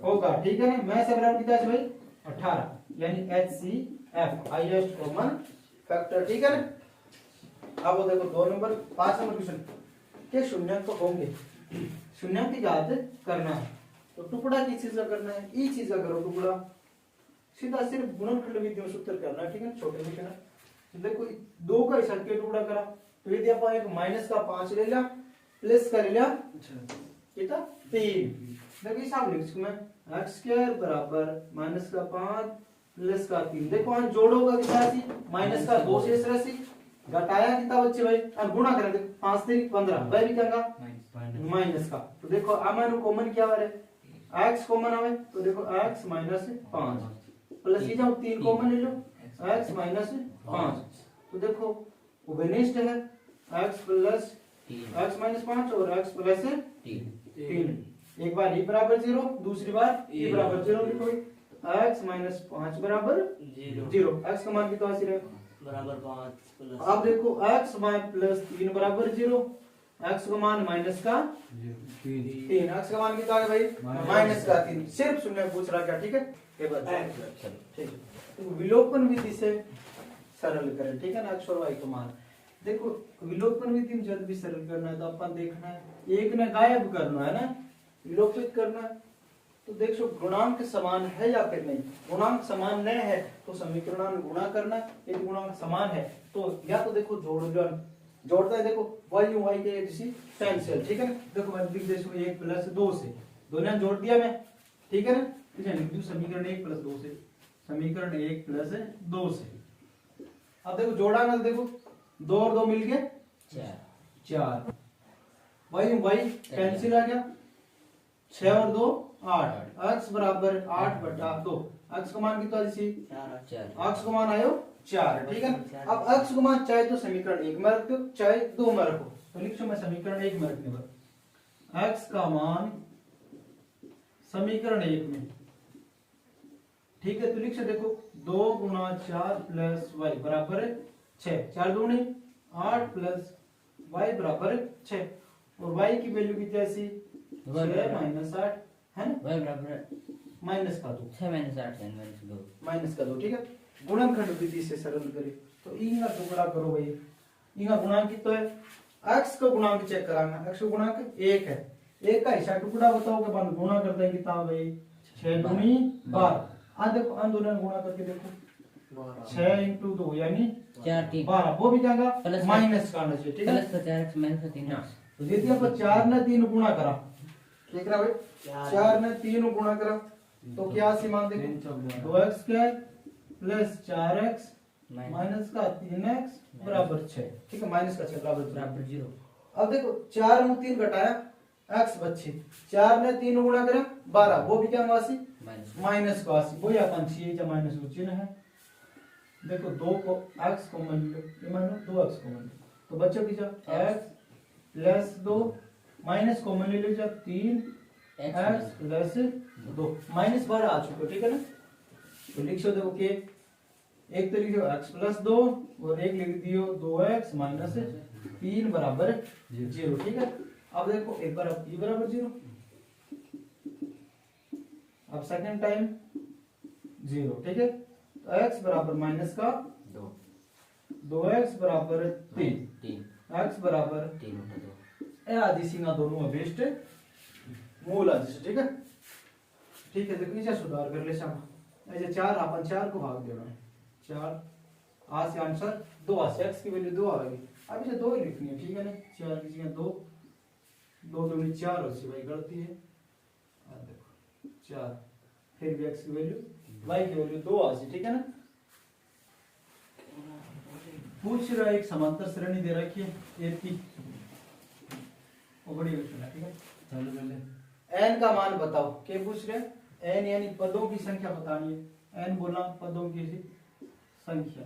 होगा, ठीक है ना। में से बराबर कितना है भाई 18 यानी HCF हाईएस्ट कॉमन फैक्टर, ठीक है ना। अब वो देखो 2 नंबर 5 नंबर क्वेश्चन के शून्य को होंगे, शून्य की याद करना है, तो टुकड़ा किस चीज का करना है ई चीज का करो टुकड़ा, सीधा सिर्फ गुणनखंड विधि में सूत्र करना है, ठीक है छोटे क्वेश्चन है। तो देखो 2 का हिसाब के टुकड़ा करा, तो यदि अपन एक माइनस का 5 ले लिया प्लस का ले लिया कितना 3, देखो हिसाब लिख इसको मैं x² बराबर माइनस का 5 प्लस का 3, देखो हम जोड़ोगा कितना राशि माइनस का 2 शेष राशि घटाया कितना बच्चे भाई और गुणा करें देखो 5 3 15 वह भी क्या माइनस का। तो देखो अमन कॉमन क्या आ रहा है x कॉमन आवे, तो देखो x माइनस 5 प्लस ये जाओ 3 कॉमन ले लो x माइनस 5, तो देखो उभयनिष्ठ है x प्लस x माइनस 5 और x प्लस 3, एक बार e बराबर 0 दूसरी बार e बराबर 0 लिखो x माइनस 5 बराबर 0, x का मान कितना आ बराबर 5 आप देखो x प्लस 3 बराबर 0, x का मान माइनस का 3, x का मान कितना है भाई माइनस का 3, सिर्फ शून्य पूछ रहा क्या, ठीक है ठीक है। तो विलोपन विधि से सरल करें, ठीक है ना, x और y का मान। देखो विलोपन विधि में जब भी सरल करना है तो अपन देखना है एक ने गायब करना है ना, विलोपित करना है, तो देखो गुणांक समान है या फिर नहीं, गुणांक समान नहीं है तो समीकरण गुणा करना, यदि गुणांक समान है तो या तो देखो जोड़ता है, देखो y y के जैसी कैंसिल, ठीक है ना। देखो मैं लिख देता हूं 1 प्लस 2 से, दोनों जोड़ दिया मैं, ठीक है ना, तो लिख दूं समीकरण 1 प्लस 2 से, समीकरण 1 प्लस 2 से। अब देखो जोड़ा ना, देखो 2 और 2 मिल गए 4, y कैंसिल आ गया, 6 और 2 8, x बराबर 8 बटा 2, x का मान कितना जैसी 4, x का मान आयो 4, ठीक है। अब x का मान चाहे तो समीकरण 1 में रख दो चाहे 2 में रखो, तो लिखो मैं समीकरण 1 में रखने पर x का मान समीकरण 1 में ठीक है, तो लिख सकते देखो 2 गुना 4 प्लस वाई बराबर 6, 4 दूनी 8 प्लस वाई बराबर 6, और वाई की वैल्यू कितनी ऐसी 6 माइनस 8 है ना, y बराबर माइनस का 2, 6 माइनस 8 है माइनस 2 माइनस का 2, ठीक है। गुणनखंड विधि से सरल करें तो इनका टुकड़ा करो भाई, इनका गुणांक कितना है, x का गुणांक चेक कराना, x का गुणांक 1 है, 1 का हिस्सा टुकड़ा बताओ के बाद गुणा करते हैं कितना भाई 6 दूनी 12, आ देखो आंदोलन गुणा करके देखो 6 इंटू 2 यानी 4 3 12, वो भी जाएगा प्लस माइनस का आना चाहिए, ठीक है। प्लस का 4x माइनस का 3x तो यदि आप 4 ने 3 गुणा करा, क्या करा भाई 4 ने 3 गुणा करा तो क्या सी मान देखो 2x square plus 4x minus का 3x बराबर 6, ठीक है, माइनस का 6 बराबर 0। अब देखो 4 में 3 घटाया x बची, 4 ने 3 गुणा करा 12, वो भी क्या वासी माइनस का 80, वो अपन चाहिए या माइनस का चिन्ह है। देखो 2 को x कॉमन लो, ये मान लो 2x कॉमन, तो बच्चों की x प्लस 2 माइनस कॉमन ले लो, 3x प्लस 2 माइनस 12 आ चुका, ठीक है ना। तो लिख सो देखो के एक तो लिख दो x प्लस 2 और एक लिख दियो 2x माइनस 3 बराबर 0, ठीक है। अब देखो एक बार अब e बराबर 0, अब सेकंड टाइम 0, ठीक है। तो x बराबर माइनस का 2x बराबर 3 x बराबर 3 ए आदि सीमा दोनों अभिष्ट मूल आदि से, ठीक है। ठीक है, देखो नीचे सुधार कर ले शाम ऐसे 4 अपन 4 को भाग देना, 4 आ से आंसर 2 आ से x की वैल्यू 2 आ गई, अब इसे 2 ही लिखनी है, ठीक है ना। 4 की जगह 2 2 2 में 4 हो सी भाई गलती है, आ देखो 4 फिर भी x की वैल्यू y की वैल्यू 2 आ सी, ठीक है ना। पूछ रहा है एक समांतर श्रेणी दे रखी है एक की, वो बड़ी क्वेश्चन है, ठीक है। चलो पहले n का मान बताओ, क्या पूछ रहे हैं n यानी पदों की संख्या बतानी है, n बोला पदों की संख्या।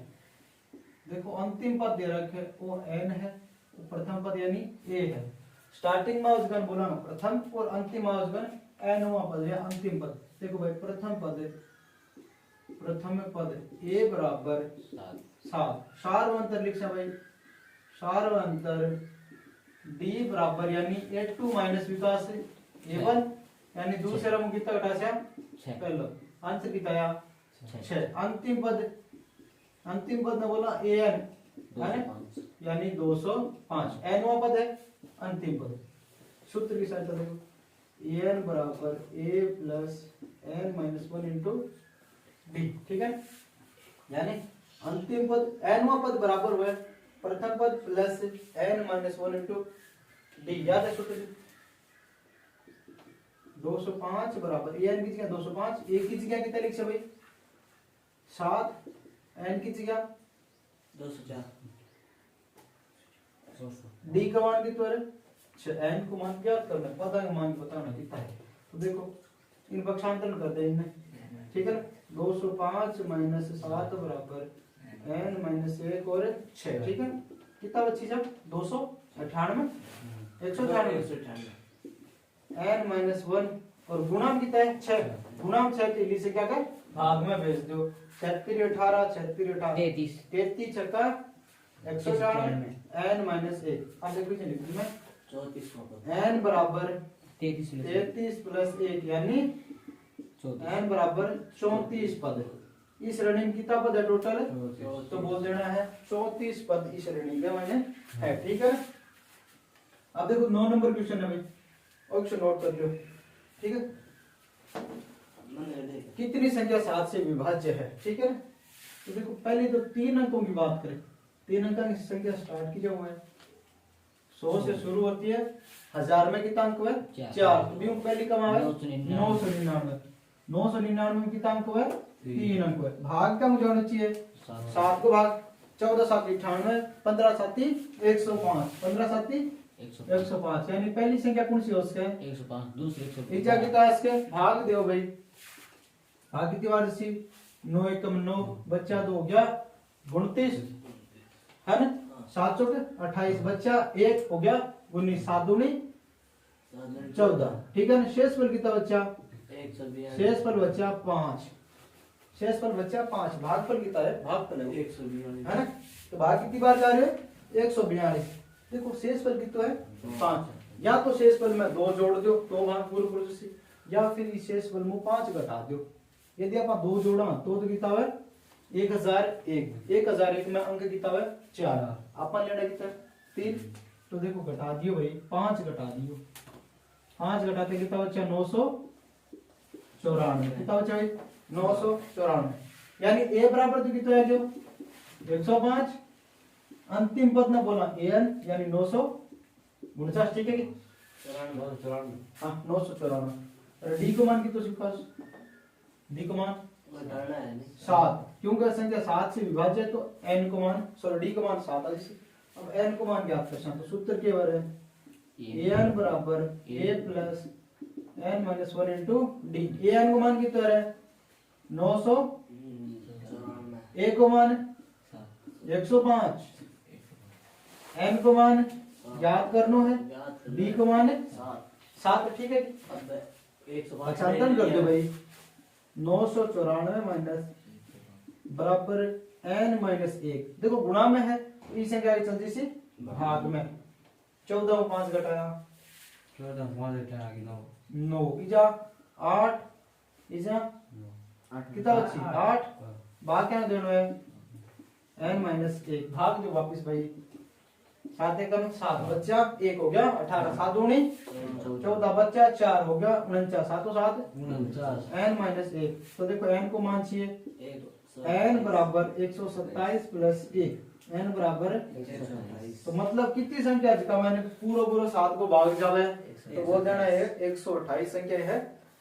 देखो अंतिम पद दे रखे वो n है, प्रथम पद यानी a है, स्टार्टिंग में अवजगन बोला ना प्रथम और अंतिम अवजगन nवां पद या अंतिम पद। देखो भाई प्रथम पद a बराबर 7, सार्वंतर लिख सा भाई, सार्वंतर d बराबर यानी a2 माइनस विकास a1 यानी दूसरा मुंह कितना घटा सा पहला आंसर कितना आया 6। अंतिम पद ने बोला an है यानी 205, nवां पद है अंतिम पद। सूत्र की सहायता देखो an बराबर a plus n minus 1 into d, ठीक है। यानी अंतिम पद nवां पद बराबर हुआ प्रथम पद plus n minus 1 into d, याद है सूत्र 205 बराबर n की जगह 205, a की जगह कितना लिख सकते भाई 7, n की जगह 204 d का मान कितना है 6, n को मान ज्ञात करना, पता का मान बताना कितना है। तो देखो इन पक्षांतरण करते हैं इनमें, ठीक है ना। 205 माइनस 7 बराबर n माइनस 1 और 6, ठीक है। कितना बची जब 298 198 n माइनस 1 और गुणांक कितना है 6, गुणांक 6 के लिए से क्या कर भाग में भेज दो, 36 18 33 छक्का 198 n माइनस 1। अब देखो इसे लिख दूं मैं 34 n बराबर 33 प्लस 1 यानी n बराबर 34 पद। इस श्रेणी में कितना पद है टोटल, तो बोल देना है 34 पद इस श्रेणी के मैंने है, ठीक है। अब देखो 9 नंबर क्वेश्चन है भाई, ऑप्शन नोट कर लो, ठीक है। कितनी संख्या 7 से विभाज्य है, ठीक है। तो देखो पहले तो 3 अंकों की बात करें, 3 अंकों की संख्या स्टार्ट की जो है 100 से शुरू होती है, 1000 में कितना अंक है 4, तो भी पहली कमा है 999 में कितना अंक है 3 अंक है। भाग का मुझे होना चाहिए 7 को भाग 14 7 98 15 7 105 15 7 105, यानी पहली संख्या कौन सी हो उसके 105, दूसरी 105 इजा कितना है इसके भाग दो भाई, भाग कितनी बार सी 9 एकम 9 बच्चा 2 हो गया 29 है ना, 7 चौके 28 बच्चा 1 हो गया 19 7 दूनी 14, ठीक है ना। शेष फल कितना बच्चा शेष फल बच्चा 5, शेषफल बचा 5, भागफल कितना है, भागफल है वो, 142 है ना। तो भाग कितनी बार जा रहे हो, 142। देखो शेषफल कितना है 5, या तो शेषफल में 2 जोड़ दो, 2 भाग पूरे पूरे से, या फिर इस शेषफल में 5 घटा दो। यदि आप 2 जोड़ा तो कितना है 1001, 1001 में अंक कितना है 4, अपन लेना कितना 3, तो देखो घटा दियो भाई, 5 घटा दियो, 5 घटाते कितना बचा 994, कितना बचा भाई 994, यानी a बराबर तो कितना है जो 105, अंतिम पद ना बोला an यानी 949, ठीक है कि 94 हाँ 994। और d को मान कितना इसके पास, d को मान घटाना है नहीं 7, क्योंकि संख्या 7 से विभाज्य है तो n को मान सॉरी d को मान 7 है इसे। अब n को मान ज्ञात करना तो सूत्र क्या है, an बराबर a plus n minus 1 into D. an को मान कितना है 900, a को मान 105, n को मान याद करना है, d को मान 7, ठीक है। अच्छा अंतर कर दो भाई, 994 माइनस बराबर n माइनस 1, देखो गुणा में है तो इसे क्या चलती सी भाग में, 14 में 5 घटाया 9, इजा 8, इजा कितना बची 8, भाग क्या देना है n माइनस 1, भाग दो वापिस भाई, 7 एकम 7 बच्चा 1 हो गया 18, 7 दूनी 14 बच्चा 4 हो गया 49, 7 7 n माइनस 1, तो देखो n को मान चाहिए n बराबर 127 प्लस 1, n बराबर, तो मतलब कितनी संख्या जिसका मैंने पूरा 7 को भाग जावे तो बोल देना है 128 संख्या है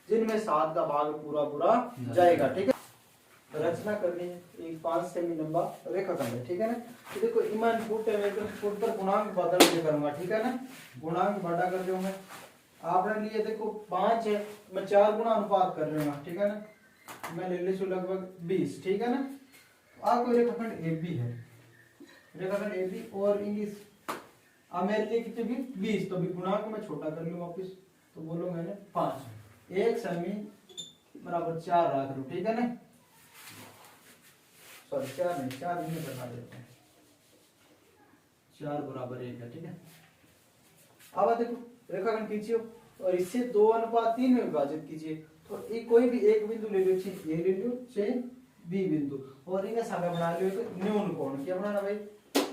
जिनमें 7 का भाग पूरा जाएगा, ठीक है। रचना करनी है एक 5 सेमी लंबा रेखाखंड है, ठीक है ना। तो देखो इमान फुट है, मैं फुट पर गुणांक बदल के करूंगा, ठीक है ना, गुणांक बड़ा कर दूंगा। आपने लिए देखो 5 है, मैं 4 गुना अनुपात कर रहा हूँ, ठीक है ना, मैं ले ली लगभग 20, ठीक है ना। आपको रेखाखंड AB है, रेखाखंड AB और इंग्लिश अब मेरे लिए कितने भी 20, तो भी गुणांक में छोटा कर लूं वापस, तो बोलो मैंने 5, 1 सेमी बराबर 4 रख लूं, ठीक है ना, सॉरी 4 नहीं 4 नहीं बना देते हैं, 4 बराबर 1 है, ठीक है। अब देखो रेखाखंड खींचियो और इससे 2:3 में विभाजित कीजिए, तो एक कोई भी एक बिंदु ले लो, चाहे ए ले लो चाहे बी बिंदु, और इन्हें सामने बना लो एक न्यून कोण। क्या बनाना भाई,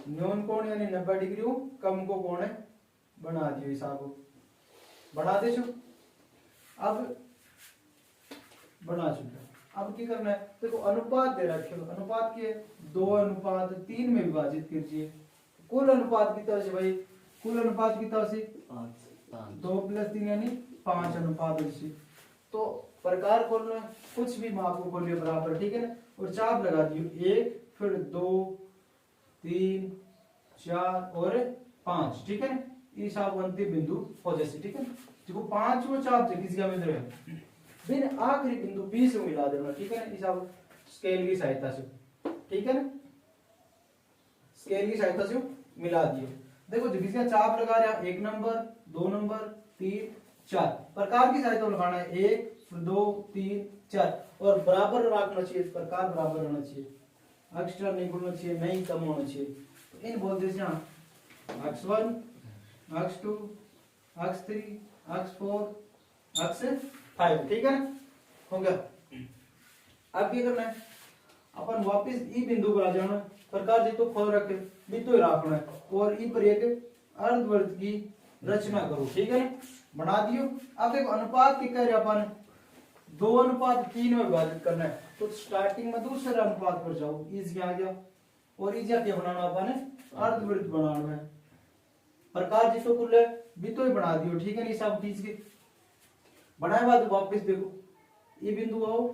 न्यून कोण यानी 90 डिग्री कम को कोण है बना दियो, हिसाब बढ़ा दे छो। अब बना चुका, अब क्या करना है, देखो अनुपात दे रखे हो, अनुपात के 2:3 में विभाजित कीजिए, कुल अनुपात कितना है भाई, कुल अनुपात कितना है 2 + 3 यानी 5:5 है। तो प्रकार खोलना है, कुछ भी माप को खोलिए बराबर, ठीक है ना, और चाप लगा दियो 1 फिर 2 3 4 और 5, ठीक है ना, इस आप अंतिम बिंदु हो जैसे, ठीक है। देखो 5वां चाप से किसी का मिल रहा है, फिर आखिरी बिंदु 20 में मिला देना, ठीक है ना, इस आप स्केल की सहायता से, ठीक है ना, स्केल की सहायता से मिला दियो। देखो जो किसी का चाप लगा रहा है 1 नंबर 2 नंबर 3 4, प्रकार की सहायता लगाना है 1 2 3 4, और बराबर रखना चाहिए, प्रकार बराबर रहना चाहिए, एक्स्ट्रा नहीं बोलना चाहिए, नहीं कम होना चाहिए। तो इन बोलते हैं x1 x2 x3 x4 x5, ठीक है ना, हो गया। अब क्या करना है, अपन वापस ई बिंदु पर आ जाना, प्रकार जी तो खोल रखे भी तो रखना है, और ई पर एक अर्धवृत्त की रचना करो, ठीक है ना, बना दियो। अब देखो अनुपात की कह रहे अपन 2:3 में विभाजित करना है, तो स्टार्टिंग में दूसरे अनुपात पर जाओ, इज क्या आ गया, और इज क्या बनाना अपन अर्धवृत्त बनाना है, प्रकार जी तो कुल भी तो ही बना दियो, ठीक है ना, सब खींच के बनाए बाद वापस देखो ये बिंदु आओ,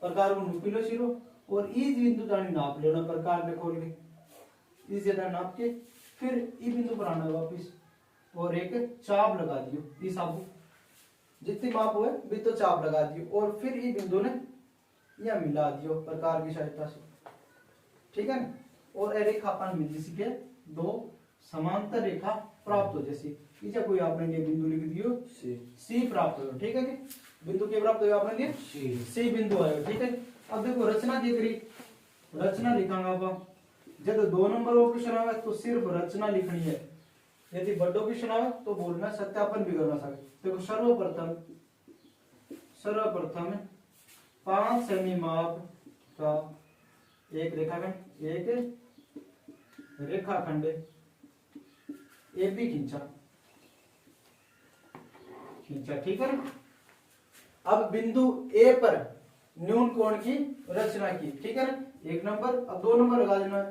प्रकार को नुकीलो सिरो, और इस बिंदु दानी नाप लेना, प्रकार में खोल के इस ज्यादा नाप के फिर ये बिंदु पर आना वापस, और एक चाप लगा दियो, इस आप जितनी माप हुए भी तो चाप लगा दियो, और फिर ये बिंदु ने यह मिला दियो प्रकार की सहायता से, ठीक है ना, और रेखापन मिल जिसके के 2 समांतर रेखा प्राप्त हो, जैसे इसे कोई आपने ये बिंदु लिख दियो C प्राप्त हो, ठीक है कि बिंदु के प्राप्त हो आपने लिए C बिंदु आयो, ठीक है। अब देखो रचना की करी, रचना लिखांगा अब जब 2 नंबर वो क्वेश्चन आवे तो सिर्फ रचना लिखनी है, यदि बड़ो क्वेश्चन आवे तो बोलना सत्यापन भी करना सके। देखो सर्वप्रथम 5 सेमी माप का एक रेखाखंड AB खींचा, ठीक है ना। अब बिंदु A पर न्यून कोण की रचना की, ठीक है ना, 1 नंबर। अब 2 नंबर लगा देना,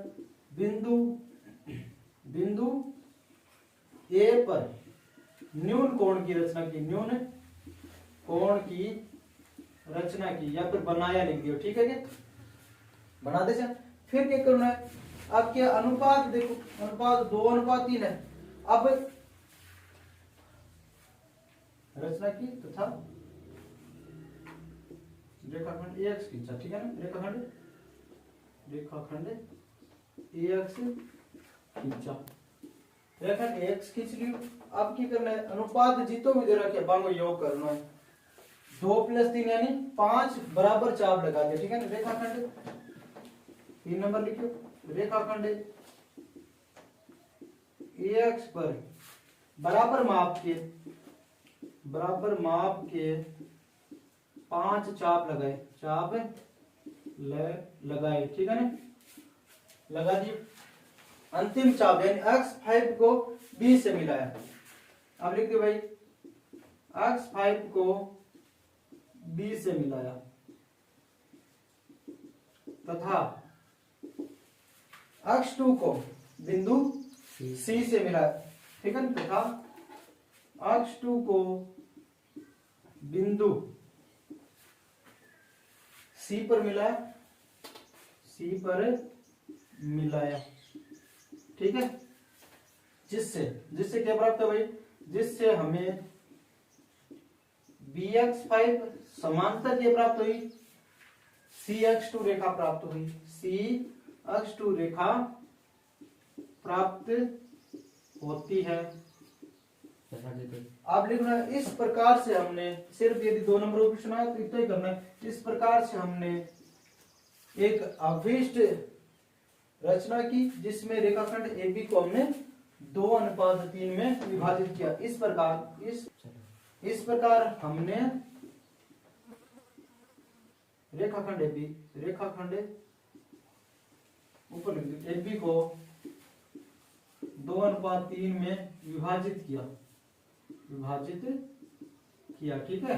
बिंदु A पर न्यून कोण की रचना की, न्यून कोण की रचना की, या फिर बनाया लिख दियो, ठीक है क्या, बना दे। फिर क्या करना है, अब क्या अनुपात देखो, अनुपात 2:3 है। अब रचना की तथा रेखाखंड AX खींचा, ठीक है ना, रेखाखंड AX खींचा, रेखाखंड AX खींच लियो। अब क्या करना है, अनुपात जितो भी दे रखा है बांगो योग करना है, 2 + 3 यानी 5 बराबर चाप लगा दिया, ठीक है ना। रेखाखंड 3 नंबर लिखियो, रेखाखंड AX पर बराबर माप के 5 चाप लगाए, ठीक है ना, लगा दिए। अंतिम चाप यानी X5 को B से मिलाया। अब लिख दो भाई, X5 को B से मिलाया तथा X2 को बिंदु C से मिलाया, ठीक है, तथा X2 को बिंदु C पर मिलाया, ठीक है। जिससे क्या प्राप्त है भाई, जिससे हमें BX5 समांतर ये प्राप्त हुई, CX2 रेखा प्राप्त हुई, CX2 रेखा प्राप्त होती है। आप लिखना इस प्रकार से हमने, सिर्फ यदि 2 नंबर क्वेश्चन आया तो इतना ही करना है। इस प्रकार से हमने एक अभीष्ट रचना की जिसमें रेखाखंड AB को हमने 2:3 में विभाजित किया। इस प्रकार हमने रेखाखंड ऊपर AB को 2:3 में विभाजित किया, ठीक है,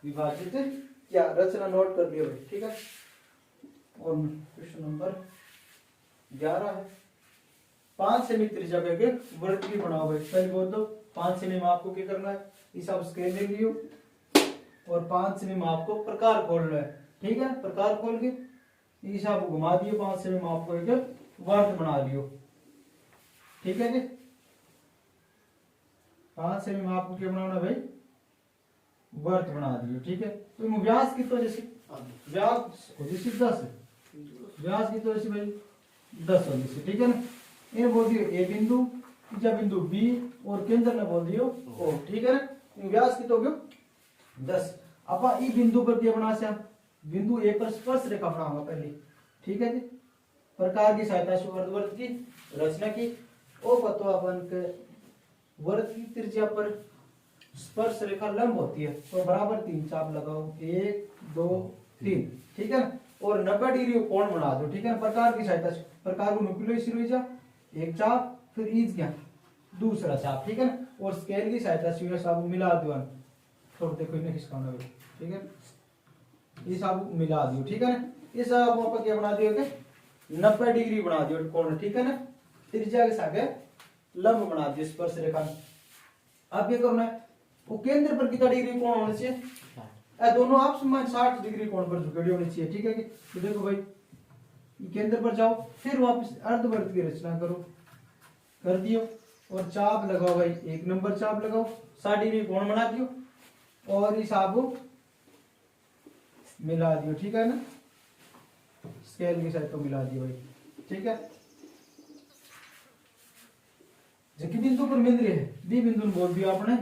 विभाजित किया। रचना नोट कर लियो भाई, ठीक है। और क्वेश्चन नंबर 11 है, 5 सेमी त्रिज्या के वर्ग की बनाओ भाई। पहले बोल दो 5 सेमी माप को क्या करना है, इस आप स्केल ले लियो और 5 सेमी माप को प्रकार खोलना है, ठीक है। प्रकार खोल के इस आप घुमा दियो, 5 सेमी माप को एक वर्ग बना लियो, ठीक है जी। 5 सेमी माप को क्या बनाना भाई, वर्ग बना दियो, ठीक है। तो व्यास कितना, जैसे व्यास 10, व्यास कितना जैसे भाई 10 हो जैसे, ठीक है ना। इन बोल दियो A बिंदु, तीसरा बिंदु B और केंद्र में बोल दियो O, ठीक है ना। व्यास कितना हो गया 10। अपन ई बिंदु पर क्या बना से, हम बिंदु A पर स्पर्श रेखा बनाऊंगा पहले, ठीक है जी। प्रकार की सहायता से अर्धवृत्त की रचना की। ओ पतो अपन के वृत्त की त्रिज्या पर स्पर्श रेखा लंब होती है तो बराबर 3 चाप लगाओ, 1 2 3, ठीक है ना। और 90 डिग्री कोण बना दो, ठीक है। प्रकार की सहायता से, प्रकार को नुकिलो शुरू जा, एक चाप, फिर ईज गया दूसरा चाप, ठीक है ना। और स्केल की सहायता से ये सब मिला दो, तो देखो इन्हें खिसकाना है, ठीक है। ये सब मिला दियो, ठीक है ना। ये सब आप क्या बना दियो, 90 डिग्री बना दियो कोण, ठीक है ना। त्रिज्या के साथ लंब बना दियो स्पर्श रेखा। अब क्या करना है, वो केंद्र पर कितना डिग्री कोण होना चाहिए, दोनों आपस में 60 डिग्री कोण पर झुकेड़ी होनी चाहिए, ठीक है। तो देखो भाई केंद्र पर जाओ, फिर वापस अर्धवृत्त की रचना करो, कर दियो और चाप लगाओ भाई, 1 नंबर चाप लगाओ, 60 डिग्री कोण बना दियो और इस आप मिला दियो, ठीक है ना। स्केल के साथ तो मिला दियो भाई, ठीक है। जो बिंदु पर मिल रही है, बी बिंदु बोल दिया आपने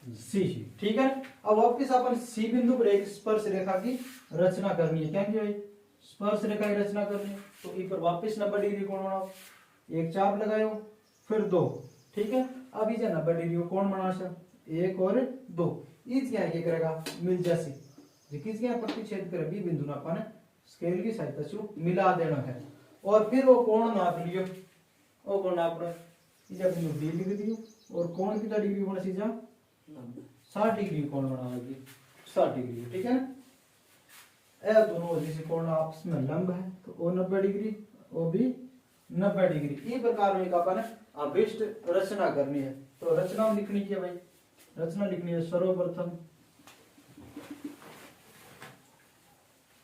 सी। ठीक है, अब वापस अपन सी बिंदु पर एक स्पर्श रेखा की रचना करनी है। क्या की भाई? स्पर्श रेखा की रचना करनी है। तो ई पर वापस 90 डिग्री कोण बनाओ, एक चाप लगाओ, फिर दो। ठीक है, अब ये 90 डिग्री को कोण बना से एक और दो, इस क्या करेगा मिल जासी किस क्या प्रतिच्छेद करे बी बिंदु ना अपन स्केल की सहायता से मिला देना है। और फिर वो कोण नाप लियो, वो कोण नाप रहा है बिंदु डी लिख दियो, और कोण कितना डिग्री बना सी जा 60 डिग्री कोण बनाएगी, 60 डिग्री। ठीक है ना, ये दोनों जैसे कोण आपस में लंब है तो वो 90 डिग्री, वो भी 90 डिग्री। इस प्रकार में अपन अभिष्ट रचना करनी है। तो रचना लिखनी है भाई, रचना लिखनी है। सर्वप्रथम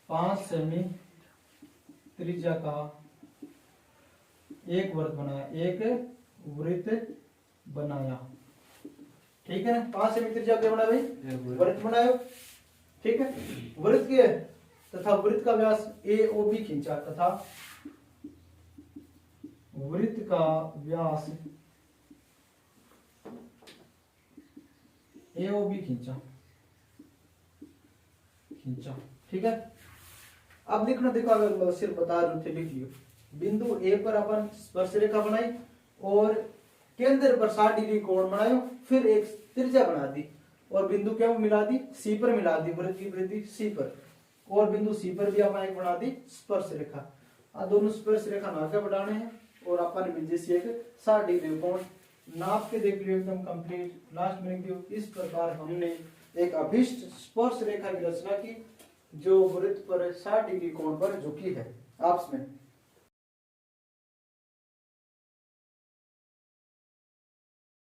5 सेमी त्रिज्या का एक वृत्त बनाया, एक वृत्त बनाया। ठीक है ना, 5 सेमी त्रिज्या क्या बनाया भाई? वृत्त बनाया। ठीक है, वृत्त के तथा वृत्त का व्यास ए ओ बी खींचा, तथा वृत्त का व्यास ए ओ बी खींचा। ठीक है, अब लिखना देखो, अगर सिर्फ बता रहे थे लिख लियो। बिंदु ए पर अपन स्पर्श रेखा बनाई और केंद्र पर 60 डिग्री कोण बनायो, फिर एक त्रिज्या बना दी और बिंदु क्या मिला दी? सी पर मिला दी, वृत्त की वृद्धि सी पर, और बिंदु सी पर भी अपन एक बना दी स्पर्श रेखा। दोनों स्पर्श रेखा नाके बढ़ाने हैं और अपन मिल जैसी एक 60 डिग्री कोण नाप के देख लियो, एकदम कंप्लीट। लास्ट में लिख दियो। इस प्रकार हमने एक अभिष्ट स्पर्श रेखा की रचना की जो वृत्त पर 60 डिग्री कोण पर झुकी है आपस में।